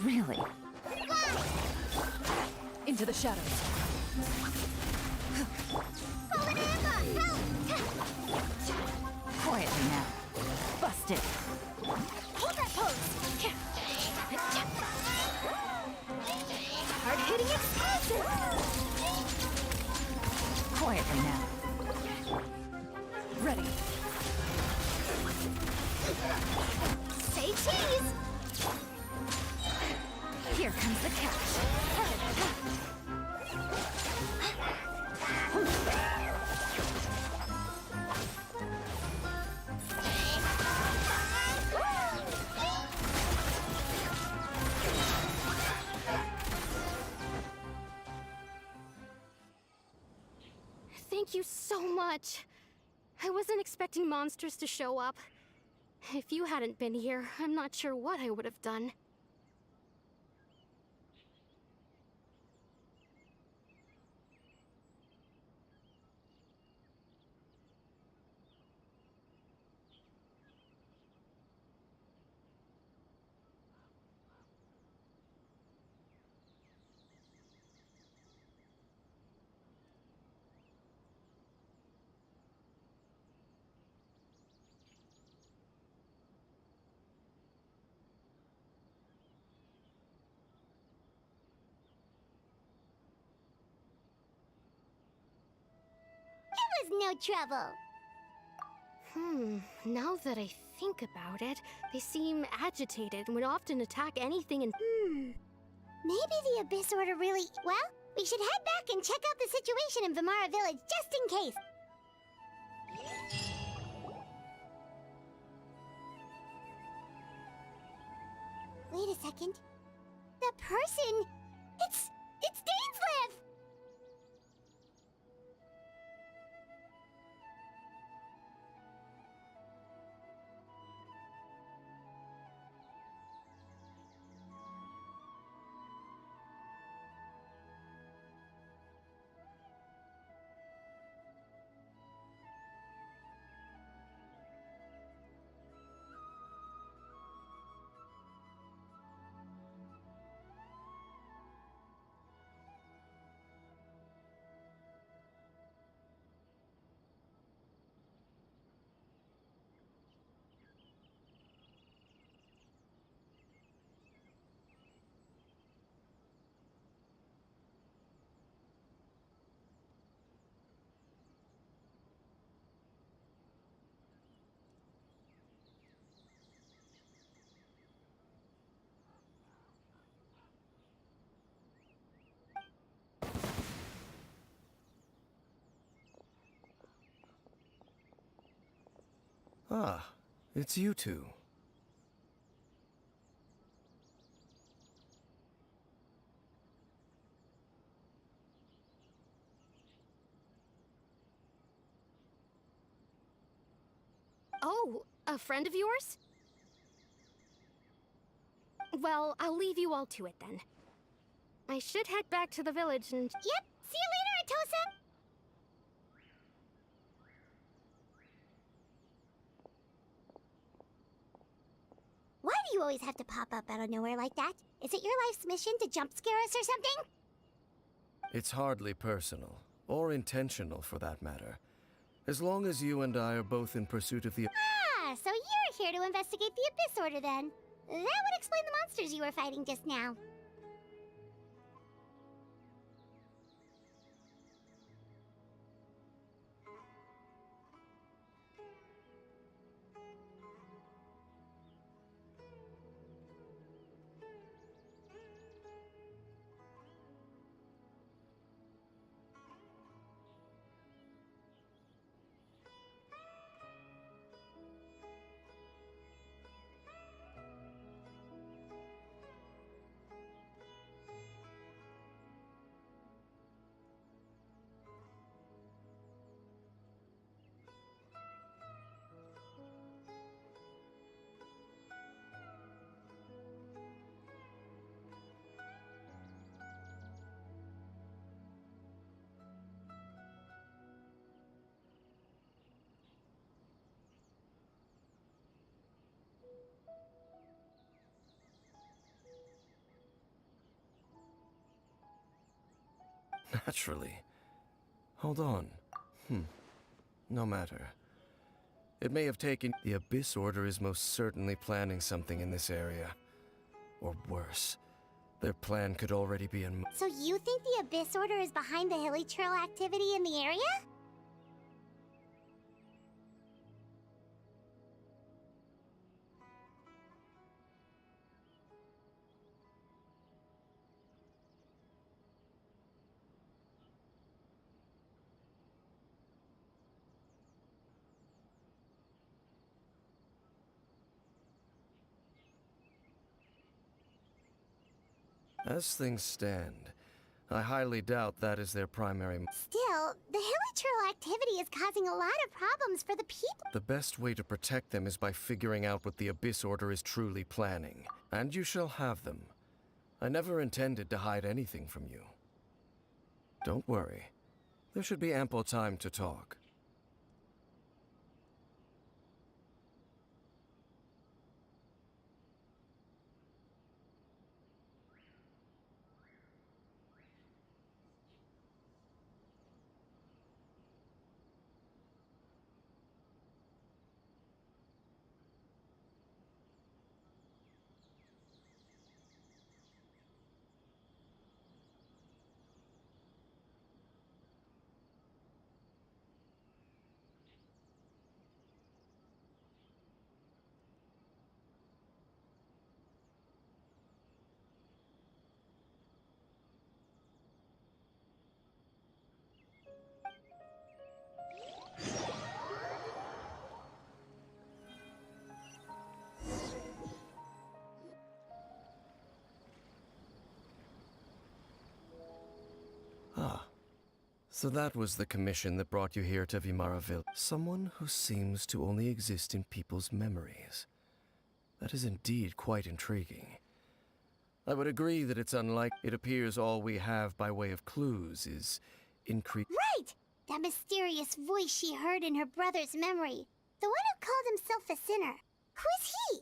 Really? Into the shadows. Quietly now. Busted. Hold that pose! Hard-hitting explosive! Quietly now. Ready. Say cheese! Here comes the catch. Thank you so much. I wasn't expecting monsters to show up. If you hadn't been here, I'm not sure what I would have done. It was no trouble. Now that I think about it, they seem agitated and would often attack anything and— Maybe the Abyss Order really... Well, we should head back and check out the situation in Vimara Village, just in case. Wait a second. The person... It's Dainslev! Ah, it's you two. Oh, a friend of yours? Well, I'll leave you all to it then. I should head back to the village and— Yep, see you later, Atosa! Why do you always have to pop up out of nowhere like that? Is it your life's mission to jump scare us or something? It's hardly personal, or intentional for that matter. As long as you and I are both in pursuit of the— Ah, so you're here to investigate the Abyss Order then. That would explain the monsters you were fighting just now. Naturally. Hold on. No matter. It may have taken... The Abyss Order is most certainly planning something in this area. Or worse, their plan could already be in... So you think the Abyss Order is behind the Hilly Trail activity in the area? As things stand, I highly doubt that is their primary... Still, the Hilly Trail activity is causing a lot of problems for the people. The best way to protect them is by figuring out what the Abyss Order is truly planning. And you shall have them. I never intended to hide anything from you. Don't worry. There should be ample time to talk. So that was the commission that brought you here to Vimara Village. Someone who seems to only exist in people's memories. That is indeed quite intriguing. I would agree that it's unlikely. It appears all we have by way of clues is increase... Right! That mysterious voice she heard in her brother's memory. The one who called himself a sinner. Who is he?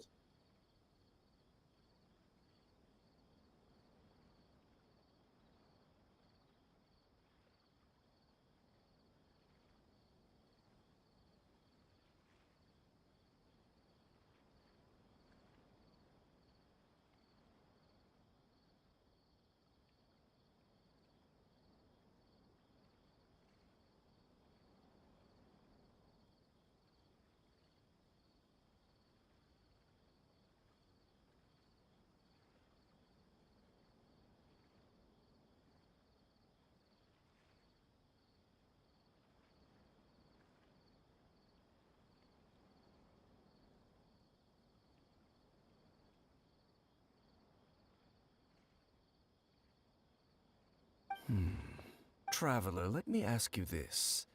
Traveler, let me ask you this.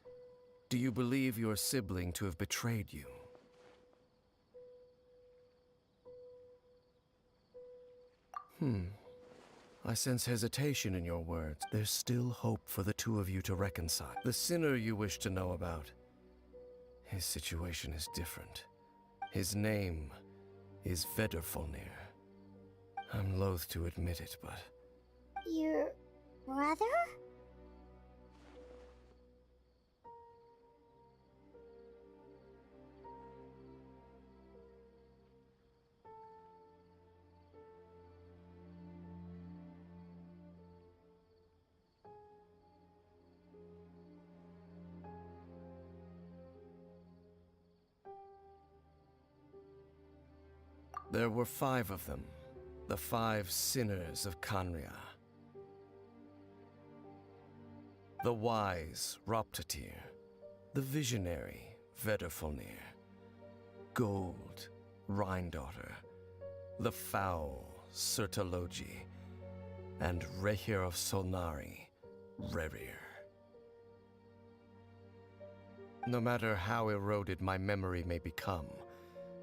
Do you believe your sibling to have betrayed you? I sense hesitation in your words. There's still hope for the two of you to reconcile. The sinner you wish to know about, his situation is different. His name is Vedderfolnir. I'm loath to admit it, but... Your brother? There were 5 of them. The 5 sinners of Kanria. The wise Roptatir. The visionary Vedderfolnir. Gold Rhindaughter. The foul Sertalogi. And Rehir of Solnari, Rerir. No matter how eroded my memory may become,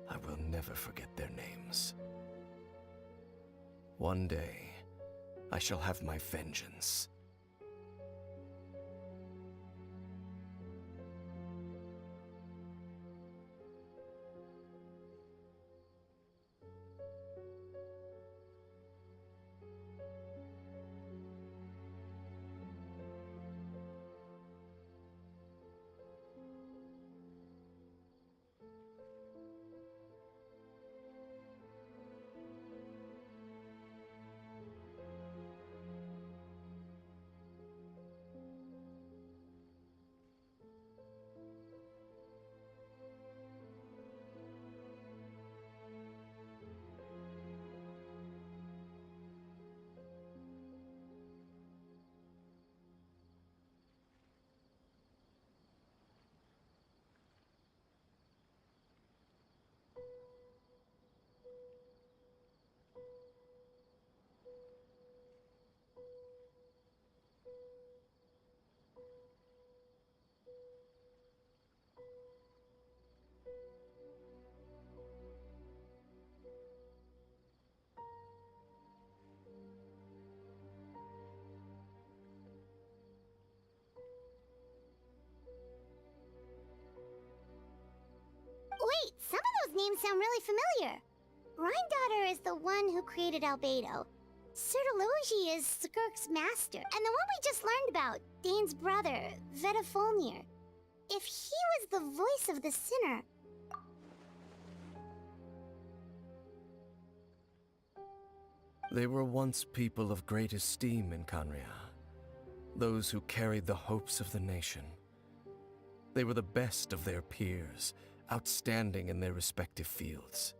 I will never forget their names. One day, I shall have my vengeance. names sound really familiar. Rhine is the one who created Albedo. Sertologi is Skirk's master. And the one we just learned about, Dane's brother, Vetafolnir. If he was the voice of the sinner... They were once people of great esteem in Canria. Those who carried the hopes of the nation. They were the best of their peers, outstanding in their respective fields.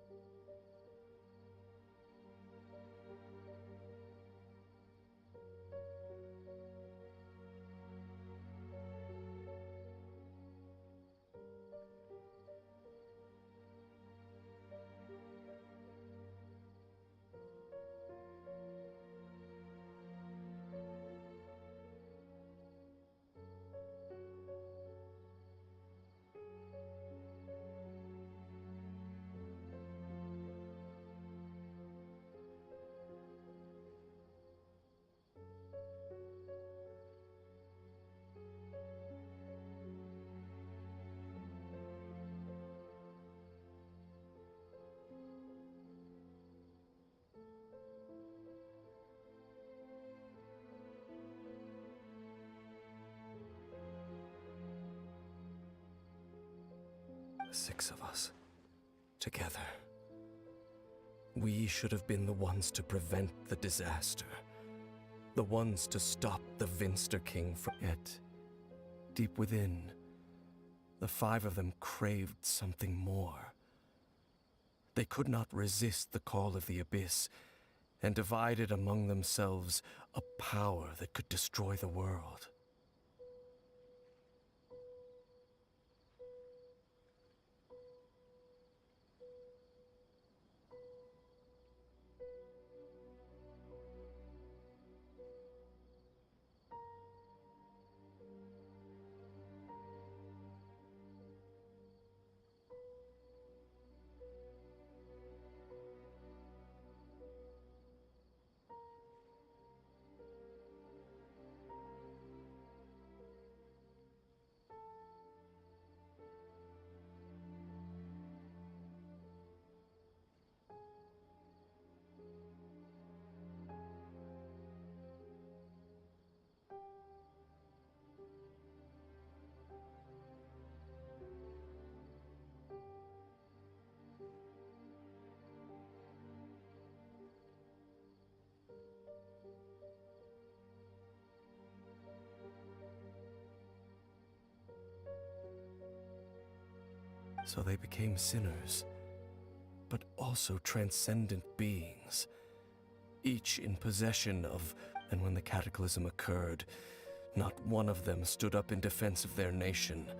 The 6 of us, together. We should have been the ones to prevent the disaster. The ones to stop the Vinster King from it. Deep within, the 5 of them craved something more. They could not resist the call of the Abyss, and divided among themselves a power that could destroy the world. So they became sinners, but also transcendent beings, each in possession of... And when the cataclysm occurred, not one of them stood up in defense of their nation.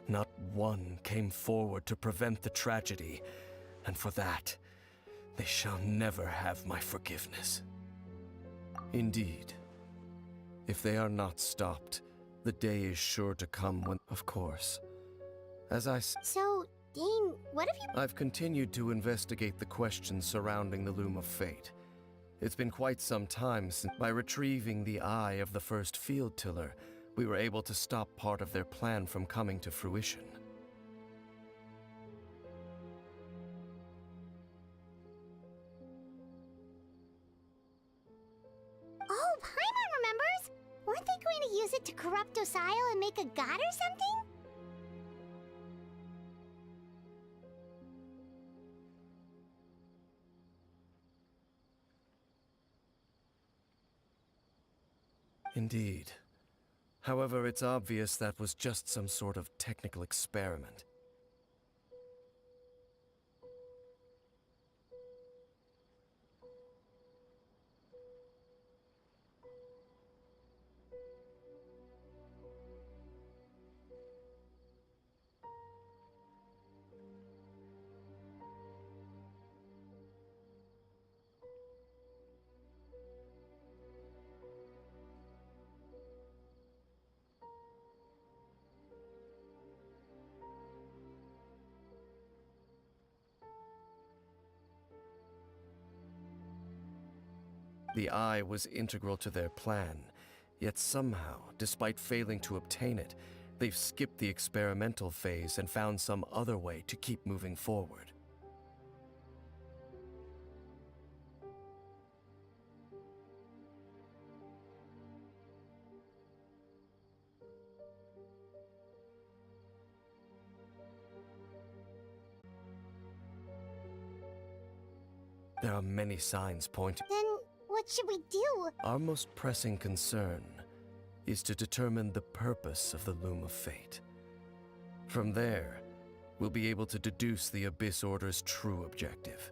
Not one came forward to prevent the tragedy, and for that, they shall never have my forgiveness. Indeed, if they are not stopped, the day is sure to come when... Of course. As I... So, Dane, what have you... I've continued to investigate the questions surrounding the Loom of Fate. It's been quite some time since, by retrieving the eye of the first field tiller, we were able to stop part of their plan from coming to fruition. Oh, Paimon remembers! Weren't they going to use it to corrupt Osial and make a god or something? Indeed. However, it's obvious that was just some sort of technical experiment. The eye was integral to their plan, yet somehow, despite failing to obtain it, they've skipped the experimental phase and found some other way to keep moving forward. There are many signs pointing. Then what should we do? Our most pressing concern is to determine the purpose of the Loom of Fate. From there, we'll be able to deduce the Abyss Order's true objective.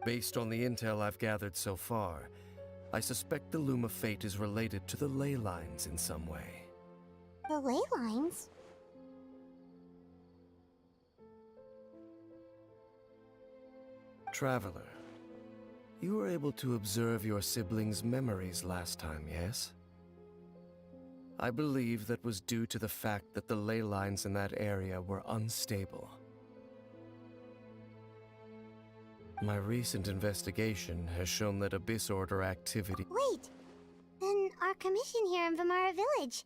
Based on the intel I've gathered so far, I suspect the Loom of Fate is related to the ley lines in some way. The ley lines? Traveler, you were able to observe your siblings' memories last time, yes? I believe that was due to the fact that the ley lines in that area were unstable. My recent investigation has shown that Abyss Order activity— Wait, then our commission here in Vimara Village.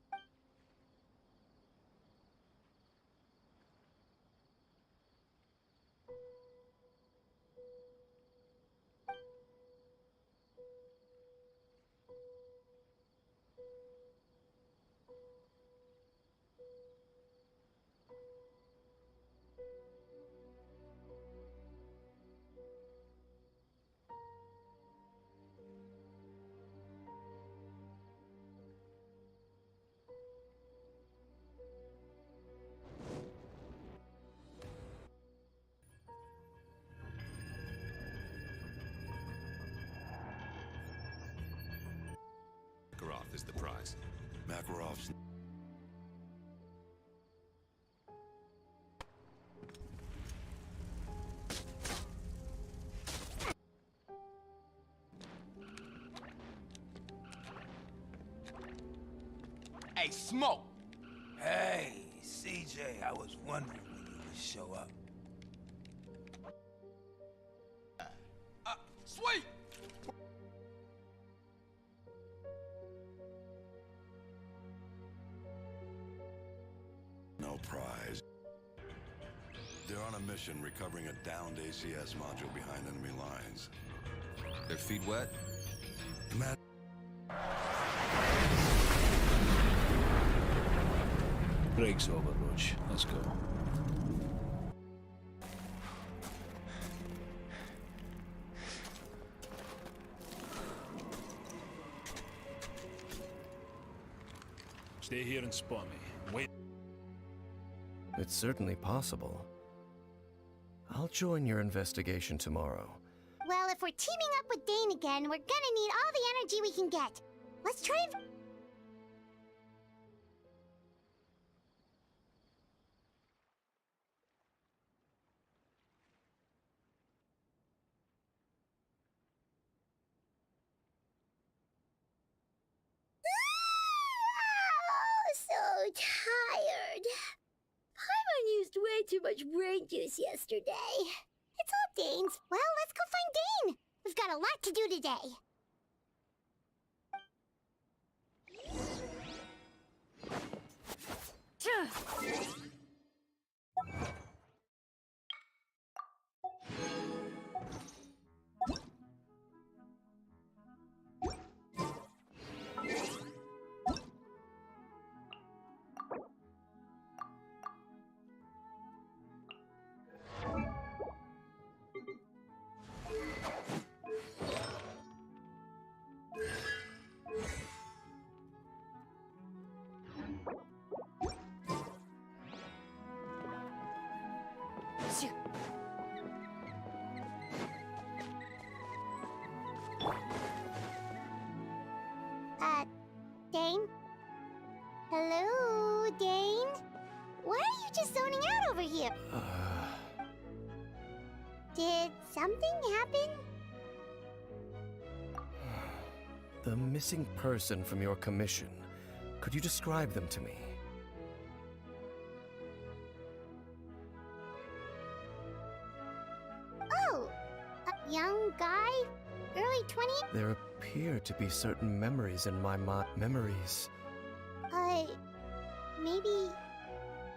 Makarov is the prize. Makarov's... Hey, Smoke! Hey, CJ, I was wondering when you would show up. Sweet! No prize. They're on a mission recovering a downed ACS module behind enemy lines. Their feet wet? Matt. Break's over, Roach. Let's go. Stay here and spot me. Wait. It's certainly possible. I'll join your investigation tomorrow. Well, if we're teaming up with Dane again, we're gonna need all the energy we can get. Let's try and... So tired. Paimon used way too much brain juice yesterday. It's all Dane's. Well, let's go find Dane. We've got a lot to do today. Dane? Hello, Dane? Why are you just zoning out over here? Did something happen? The missing person from your commission. Could you describe them to me? Oh, a young guy? Early 20s? There appear to be certain memories in my mind. Memories.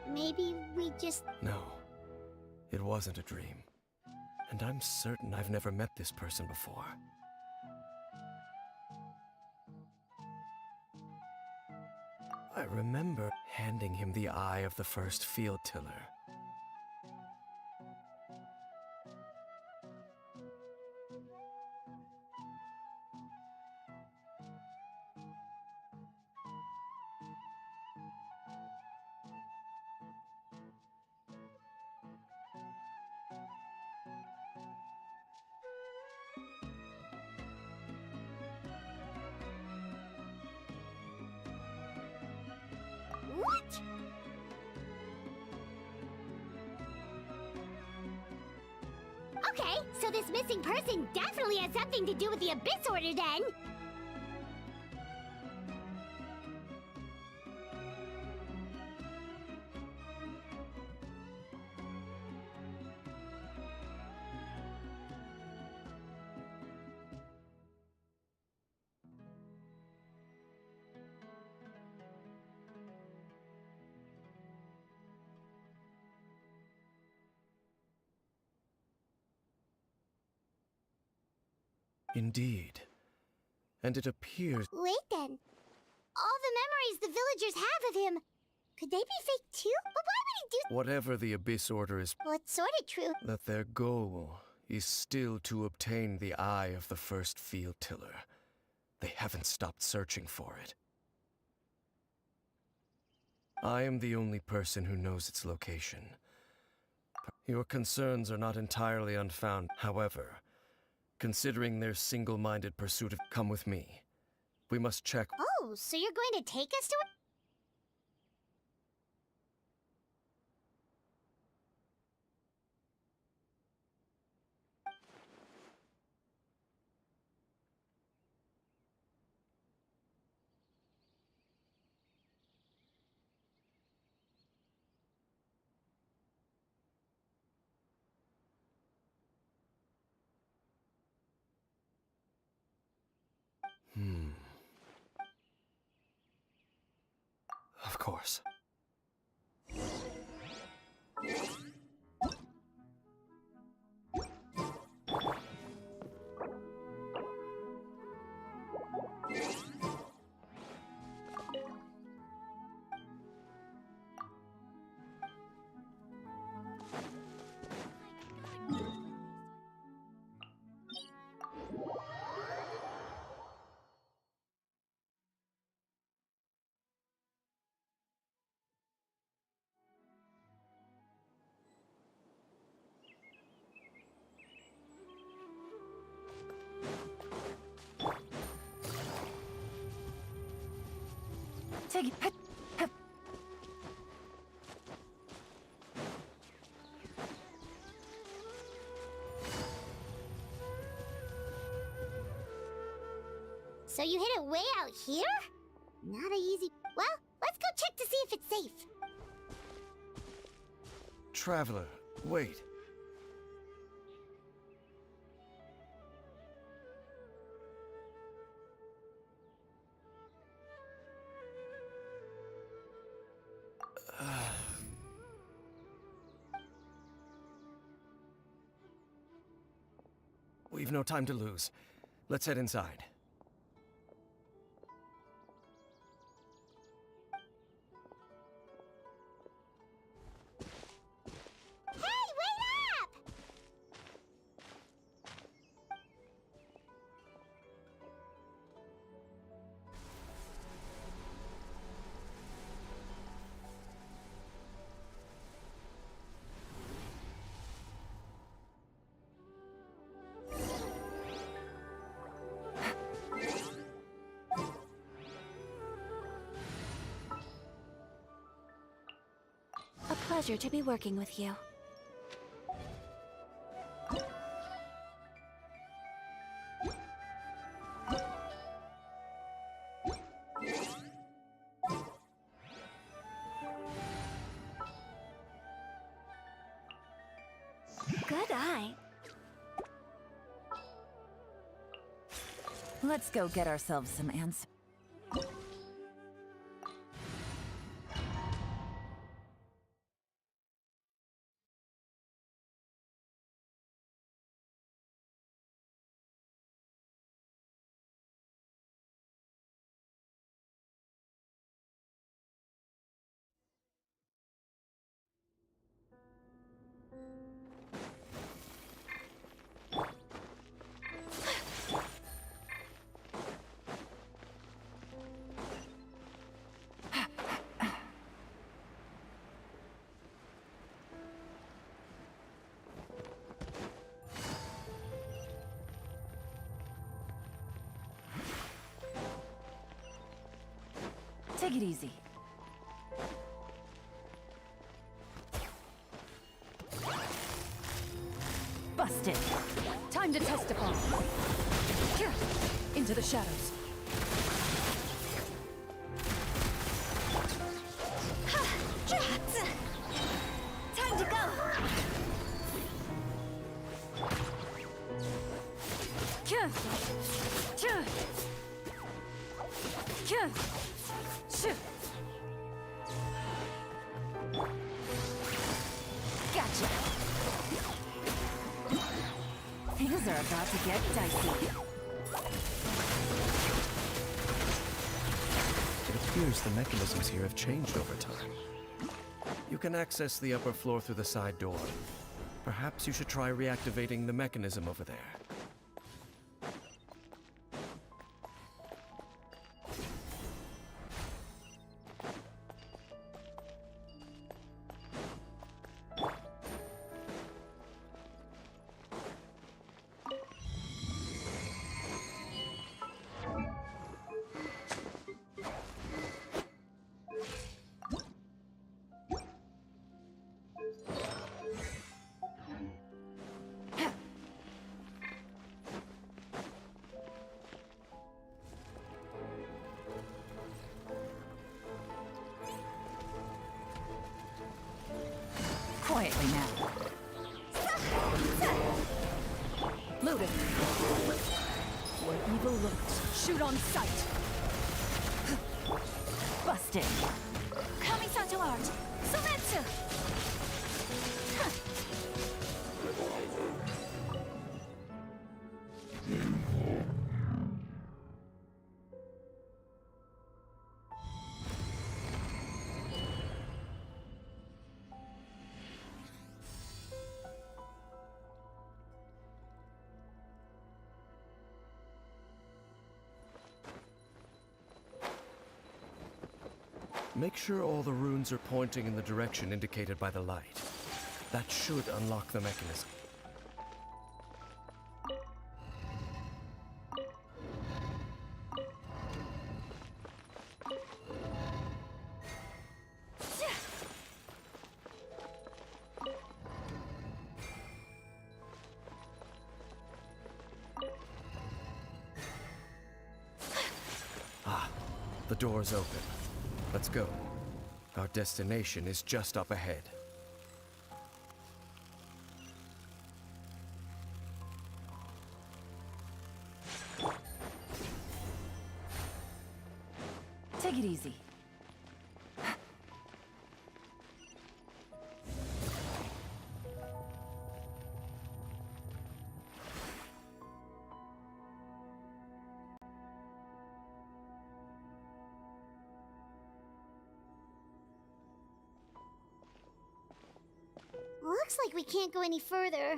Maybe we just... No, it wasn't a dream. And I'm certain I've never met this person before. I remember handing him the eye of the first field tiller. What? Okay, so this missing person definitely has something to do with the Abyss Order then. Indeed. And it appears... Wait then. All the memories the villagers have of him, could they be fake too? But why would he do... Whatever the Abyss Order is... Well, it's sorta true. That their goal is still to obtain the eye of the first field tiller. They haven't stopped searching for it. I am the only person who knows its location. Your concerns are not entirely unfounded. However, considering their single-minded pursuit of... Come with me. We must check... Oh, so you're going to take us to it? Of course. Take it. So you hid it way out here? Not a easy... Well, let's go check to see if it's safe. Traveler, wait. We've no time to lose. Let's head inside. Hey, wait up! A pleasure to be working with you. Good eye. Let's go get ourselves some answers. Take it easy. Busted! Time to testify. Into the shadows. Time to go! Gotcha! Things are about to get dicey. It appears the mechanisms here have changed over time. You can access the upper floor through the side door. Perhaps you should try reactivating the mechanism over there. Quietly now. Loaded. Where evil lurks, shoot on sight. Busted. Kamisato art! Sumetsu! Make sure all the runes are pointing in the direction indicated by the light. That should unlock the mechanism. Ah, the door's open. Let's go. Our destination is just up ahead. Take it easy. Looks like we can't go any further.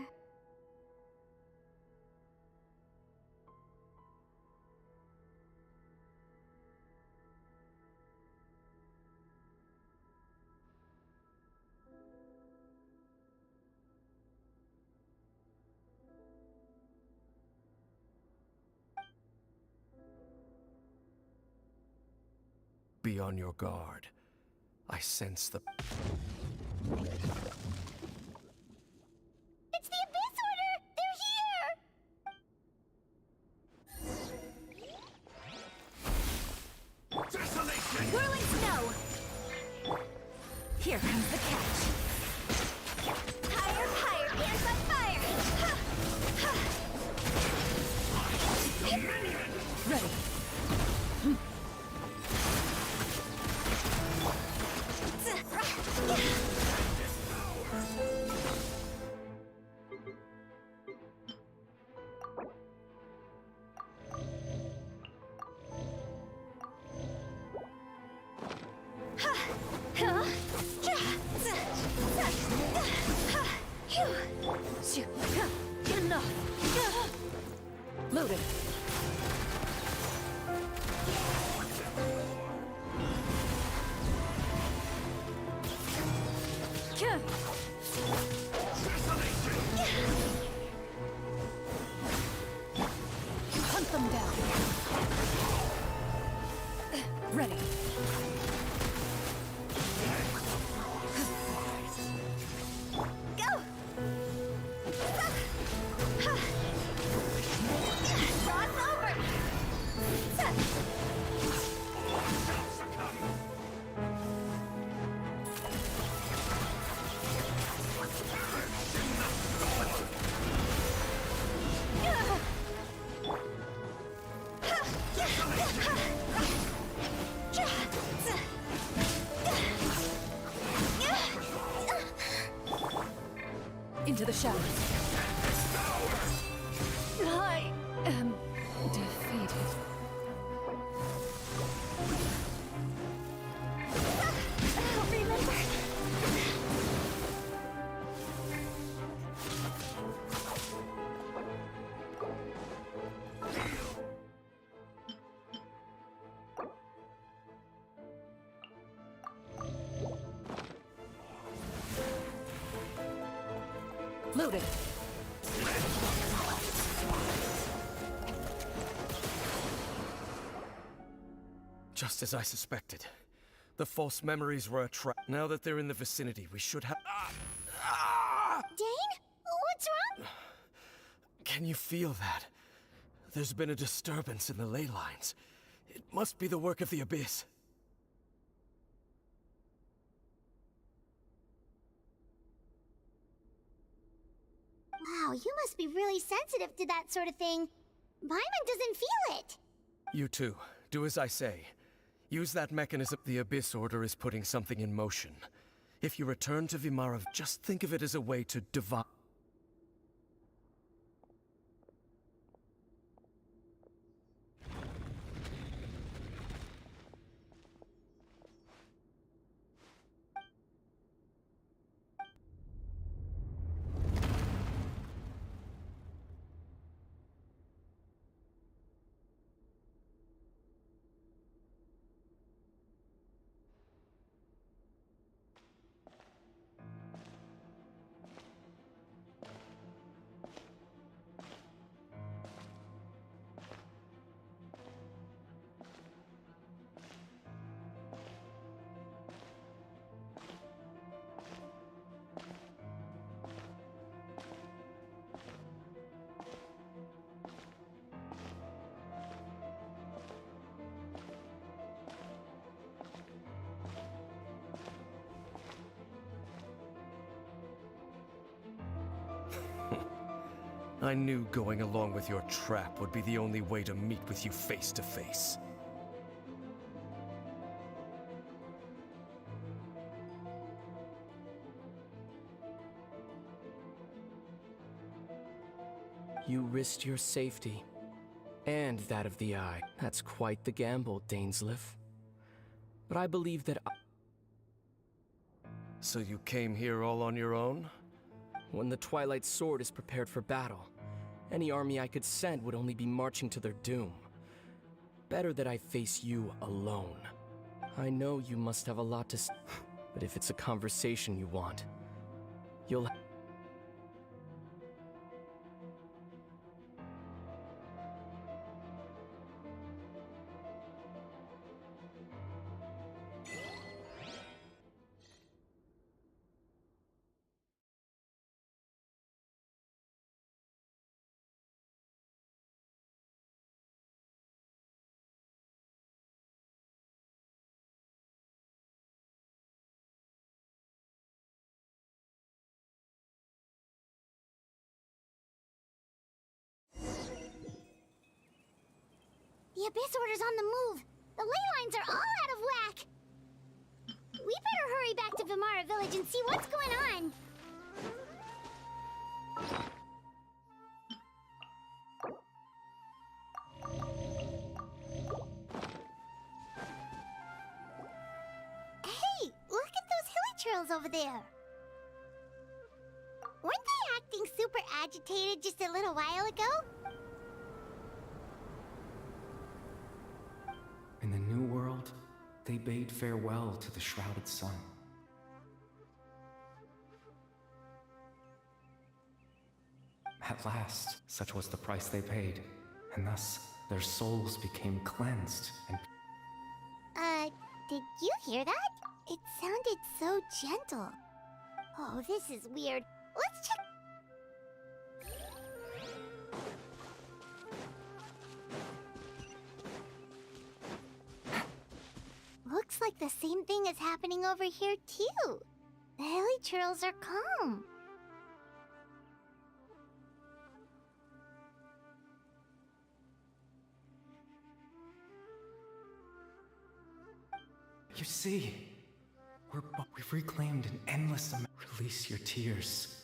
Be on your guard. I sense the... It's the Abyss Order! They're here! Desolation! Whirling snow! Here comes the catch. Higher, higher, dance on fire! Ready. Enough. Loaded. Hunt them down. Ready. Go! into the shadows. I am defeated. I'll remember. Loaded. Just as I suspected. The false memories were a trap. Now that they're in the vicinity, we should have... Dane? What's wrong? Can you feel that? There's been a disturbance in the ley lines. It must be the work of the Abyss. Wow, you must be really sensitive to that sort of thing. Paimon doesn't feel it. You too. Do as I say. Use that mechanism. The Abyss Order is putting something in motion. If you return to Vimara, just think of it as a way to divide. I knew going along with your trap would be the only way to meet with you face to face. You risked your safety, and that of the Eye. That's quite the gamble, Dainsleif. But I believe that So you came here all on your own? when the Twilight Sword is prepared for battle, any army I could send would only be marching to their doom. Better that I face you alone. I know you must have a lot to say, but if it's a conversation you want, you'll... The Abyss Order's on the move. The ley lines are all out of whack. We better hurry back to Vimara Village and see what's going on. Hey, look at those hilly trails over there. Weren't they acting super agitated just a little while ago? In the New World, they bade farewell to the shrouded sun. At last, such was the price they paid, and thus their souls became cleansed and... Did you hear that? It sounded so gentle. Oh, this is weird. Let's check... Looks like the same thing is happening over here, too. The hilly trails are calm. You see, we've reclaimed an endless amount. Release your tears.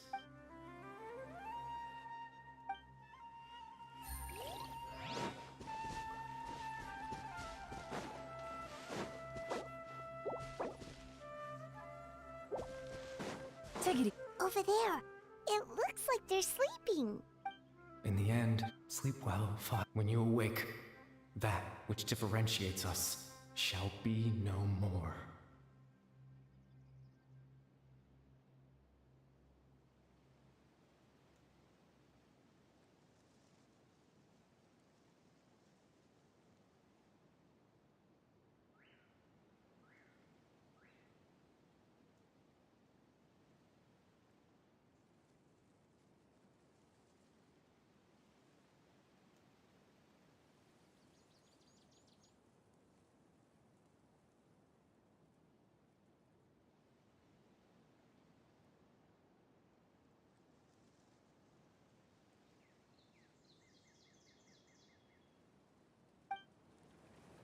over there. It looks like they're sleeping. In the end, sleep well, when you awake, that which differentiates us shall be no more.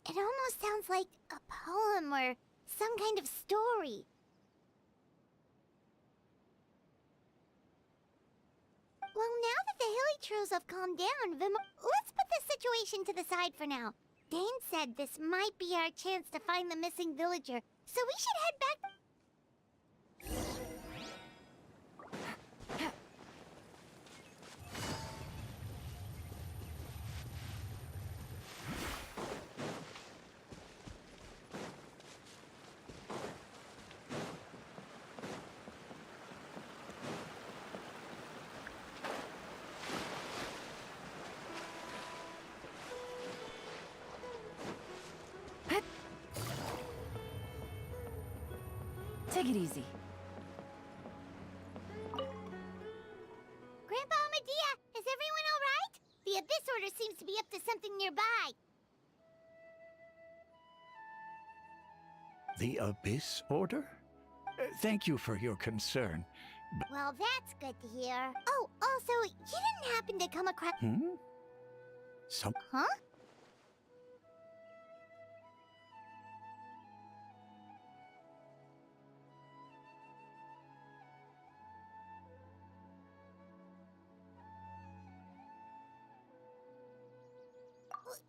It almost sounds like a poem or some kind of story. Well, now that the Hilly have calmed down, let's put this situation to the side for now. Dane said this might be our chance to find the missing villager, so we should head back. Take it easy. Grandpa Medea, is everyone all right? The Abyss Order seems to be up to something nearby. The Abyss Order? Thank you for your concern. Well, that's good to hear. Oh, also, you didn't happen to come across... Huh?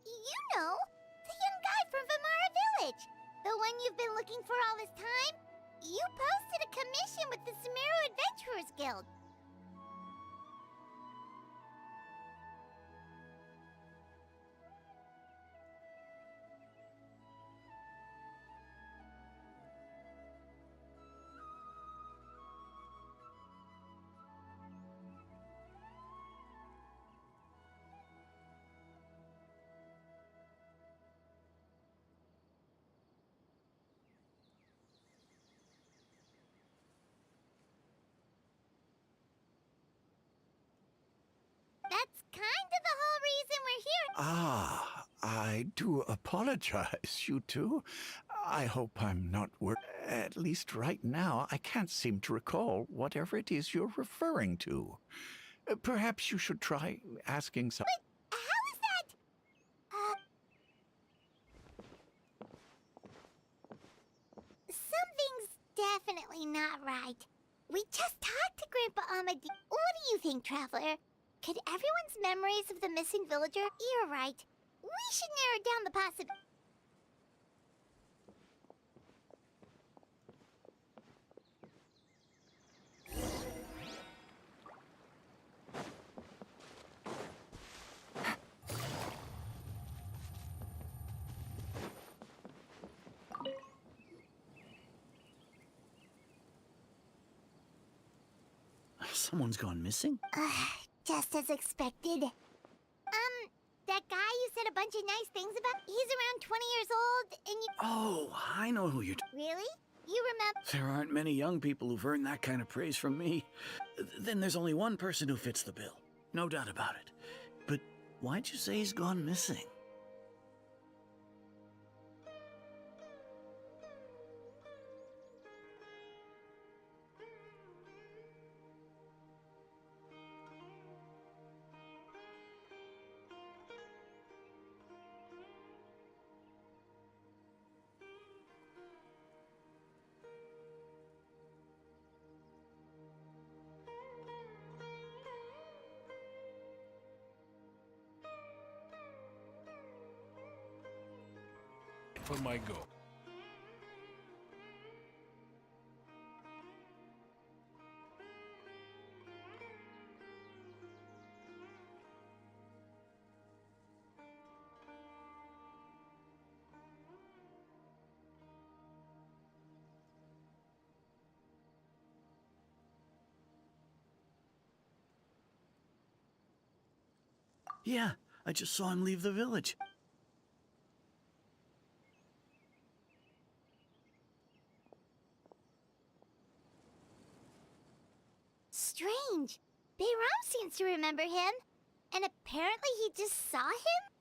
You know, the young guy from Vimara Village. The one you've been looking for all this time. You posted a commission with the Sumeru Adventurers Guild. That's kind of the whole reason we're here. Ah, I do apologize, you two. I hope I'm not At least right now, I can't seem to recall whatever it is you're referring to. Perhaps you should try asking some... But how is that? Something's definitely not right. We just talked to Grandpa Abadi. What do you think, Traveler? Could everyone's memories of the missing villager? You're right. We should narrow down the possibility. Someone's gone missing? Just as expected. That guy you said a bunch of nice things about? He's around 20 years old, and you... Oh, I know who you're... Really? You remember... There aren't many young people who've earned that kind of praise from me. Then there's only one person who fits the bill. No doubt about it. But why'd you say he's gone missing? For my goal. Yeah, I just saw him leave the village. Strange. Bayram seems to remember him. And apparently he just saw him?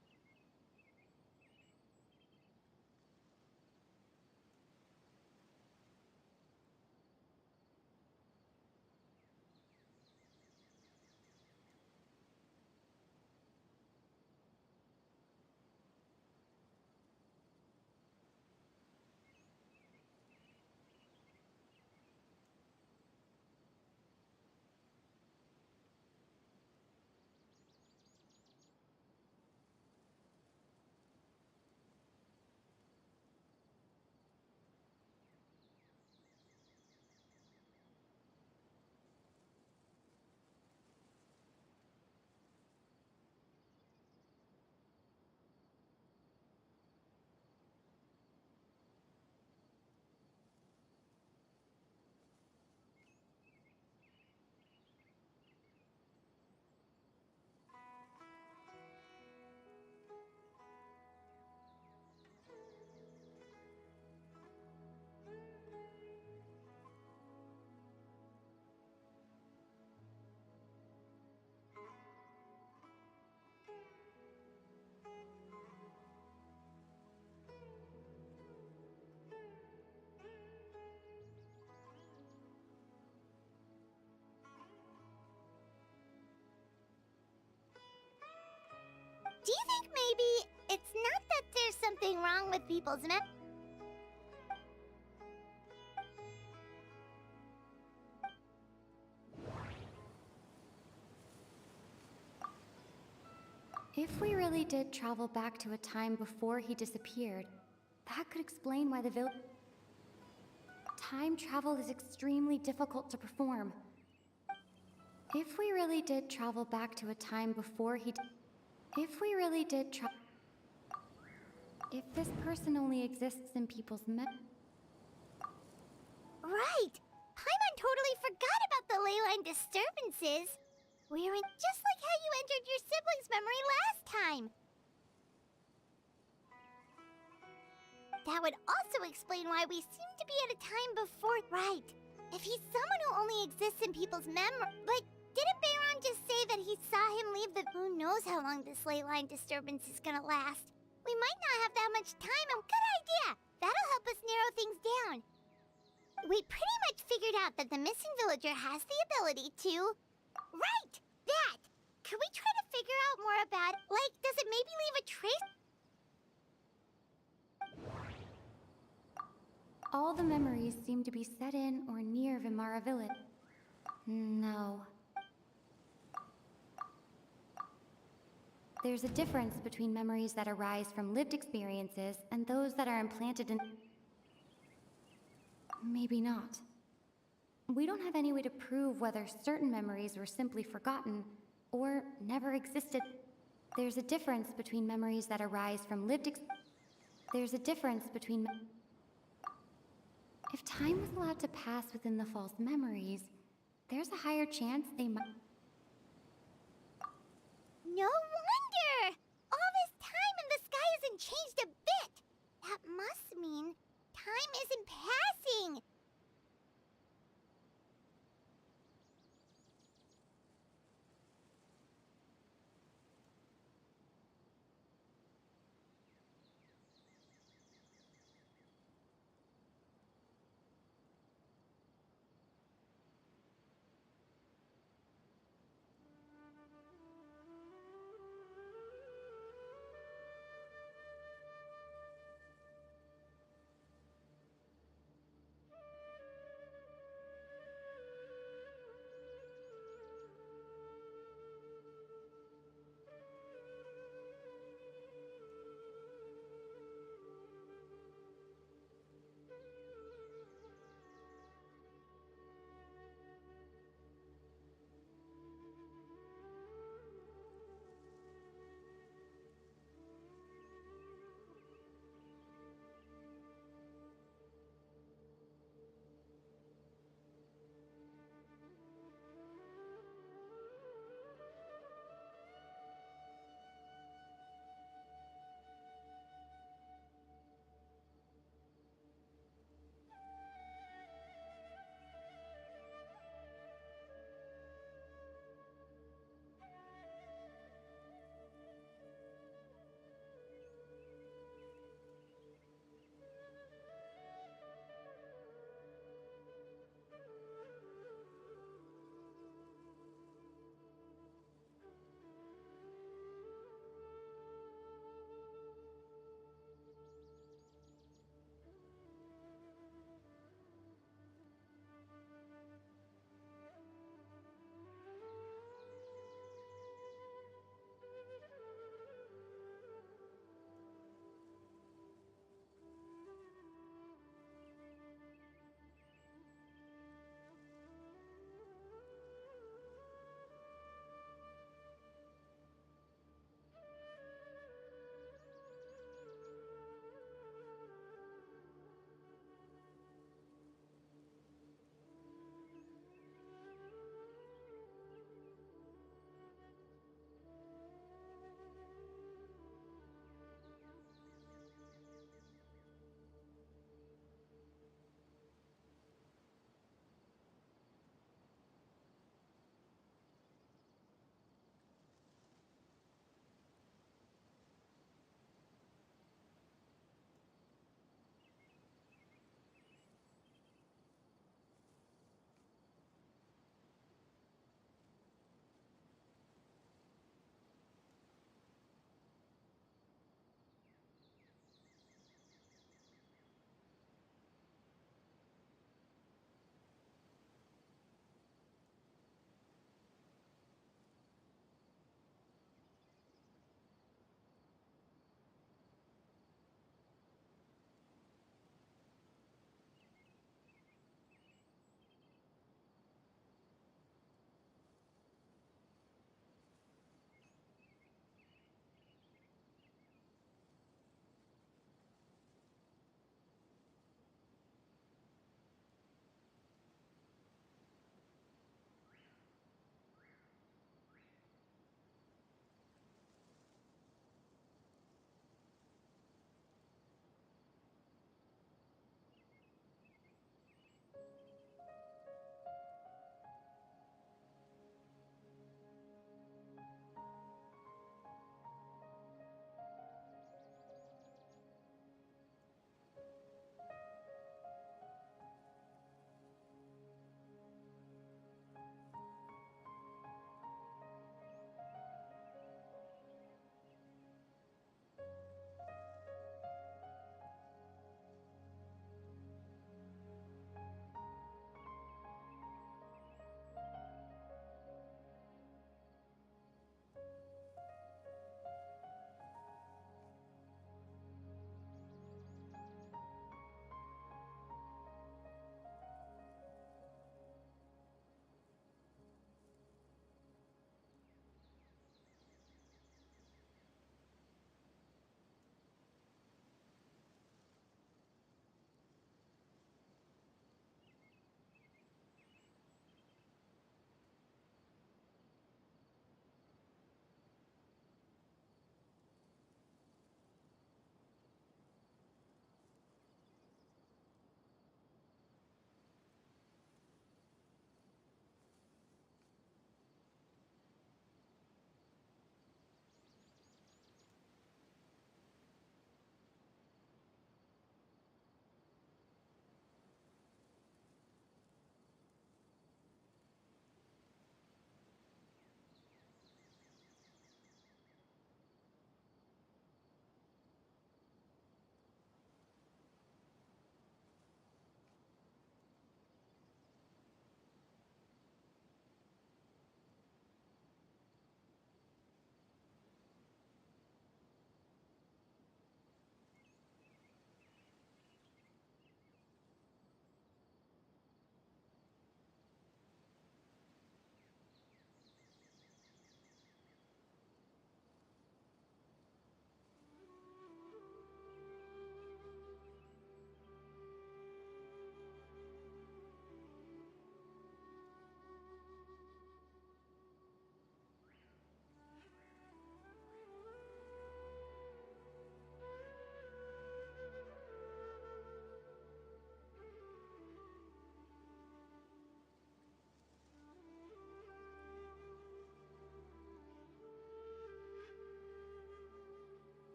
Do you think maybe it's not that there's something wrong with people's If we really did travel back to a time before he disappeared, that could explain why the village... Time travel is extremely difficult to perform. If we really did travel back to a time before he... If we really did if this person only exists in people's Right! Paimon totally forgot about the leyline disturbances. We're in just like how you entered your sibling's memory last time. That would also explain why we seem to be at a time before... Right. If he's someone who only exists in people's memory... But didn't Bayron just say that he saw him leave the... Who knows how long this leyline disturbance is gonna last? We might not have that much time, and good idea! That'll help us narrow things down. We pretty much figured out that the missing villager has the ability to... Right! That! Could we try to figure out more about... Like, does it maybe leave a trace? All the memories seem to be set in or near Vimara village. No. There's a difference between memories that arise from lived experiences and those that are implanted in... Maybe not. We don't have any way to prove whether certain memories were simply forgotten or never existed. There's a difference between memories that arise from There's a difference between... If time was allowed to pass within the false memories, there's a higher chance they might... No wonder! All this time and the sky hasn't changed a bit! That must mean time isn't passing!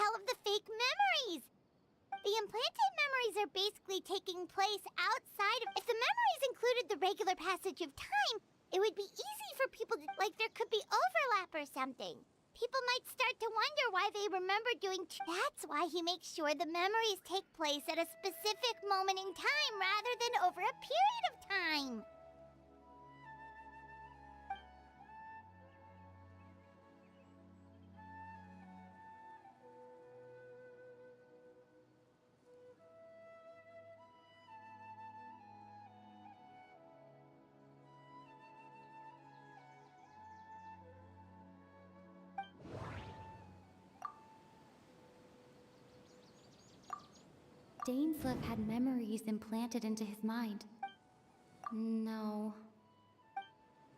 all of the fake memories. The implanted memories are basically taking place outside of... If the memories included the regular passage of time, it would be easy for people to... Like, there could be overlap or something. People might start to wonder why they remember doing... That's why he makes sure the memories take place at a specific moment in time rather than over a period of time. Dainslev had memories implanted into his mind. No.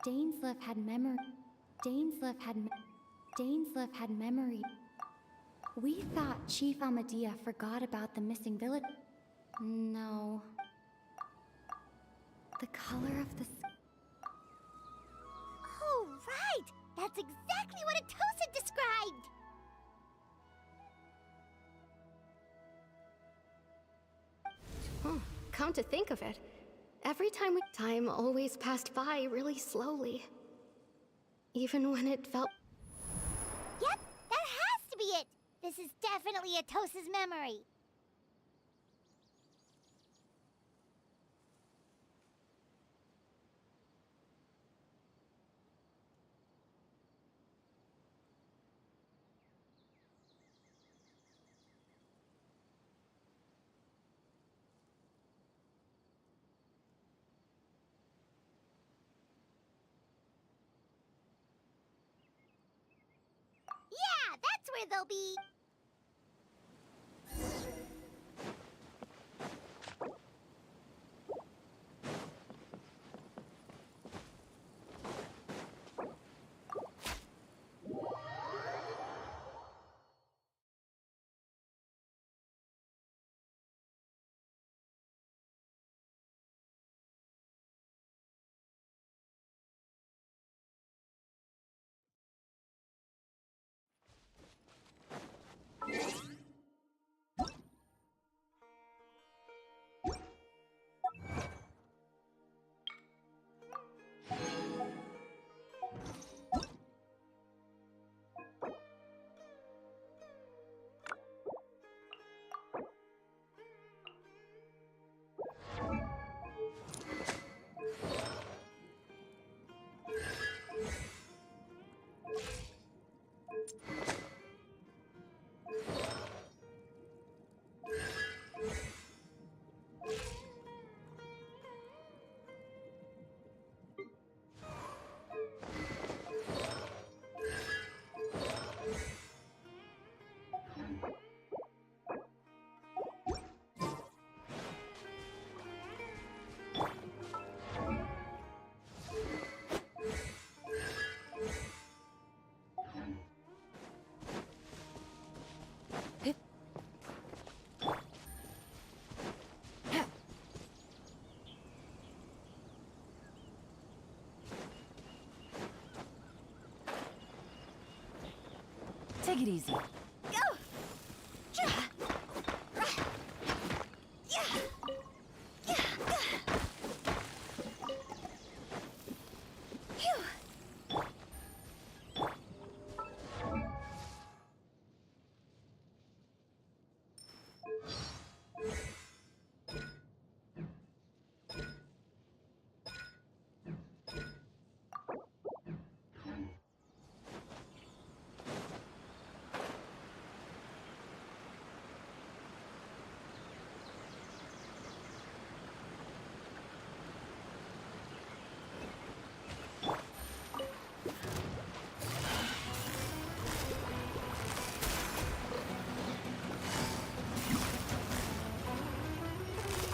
Dainslev had memory. Dainslev had memory. We thought Chief Amadea forgot about the missing village. No. The color of the... Oh, right! That's exactly what Atosa described! Oh, come to think of it, every time time always passed by really slowly. Even when it felt... Yep, that has to be it! This is definitely Atosa's memory. Yeah, that's where they'll be. Take it easy.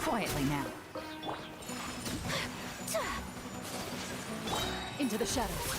Quietly now. Into the shadows.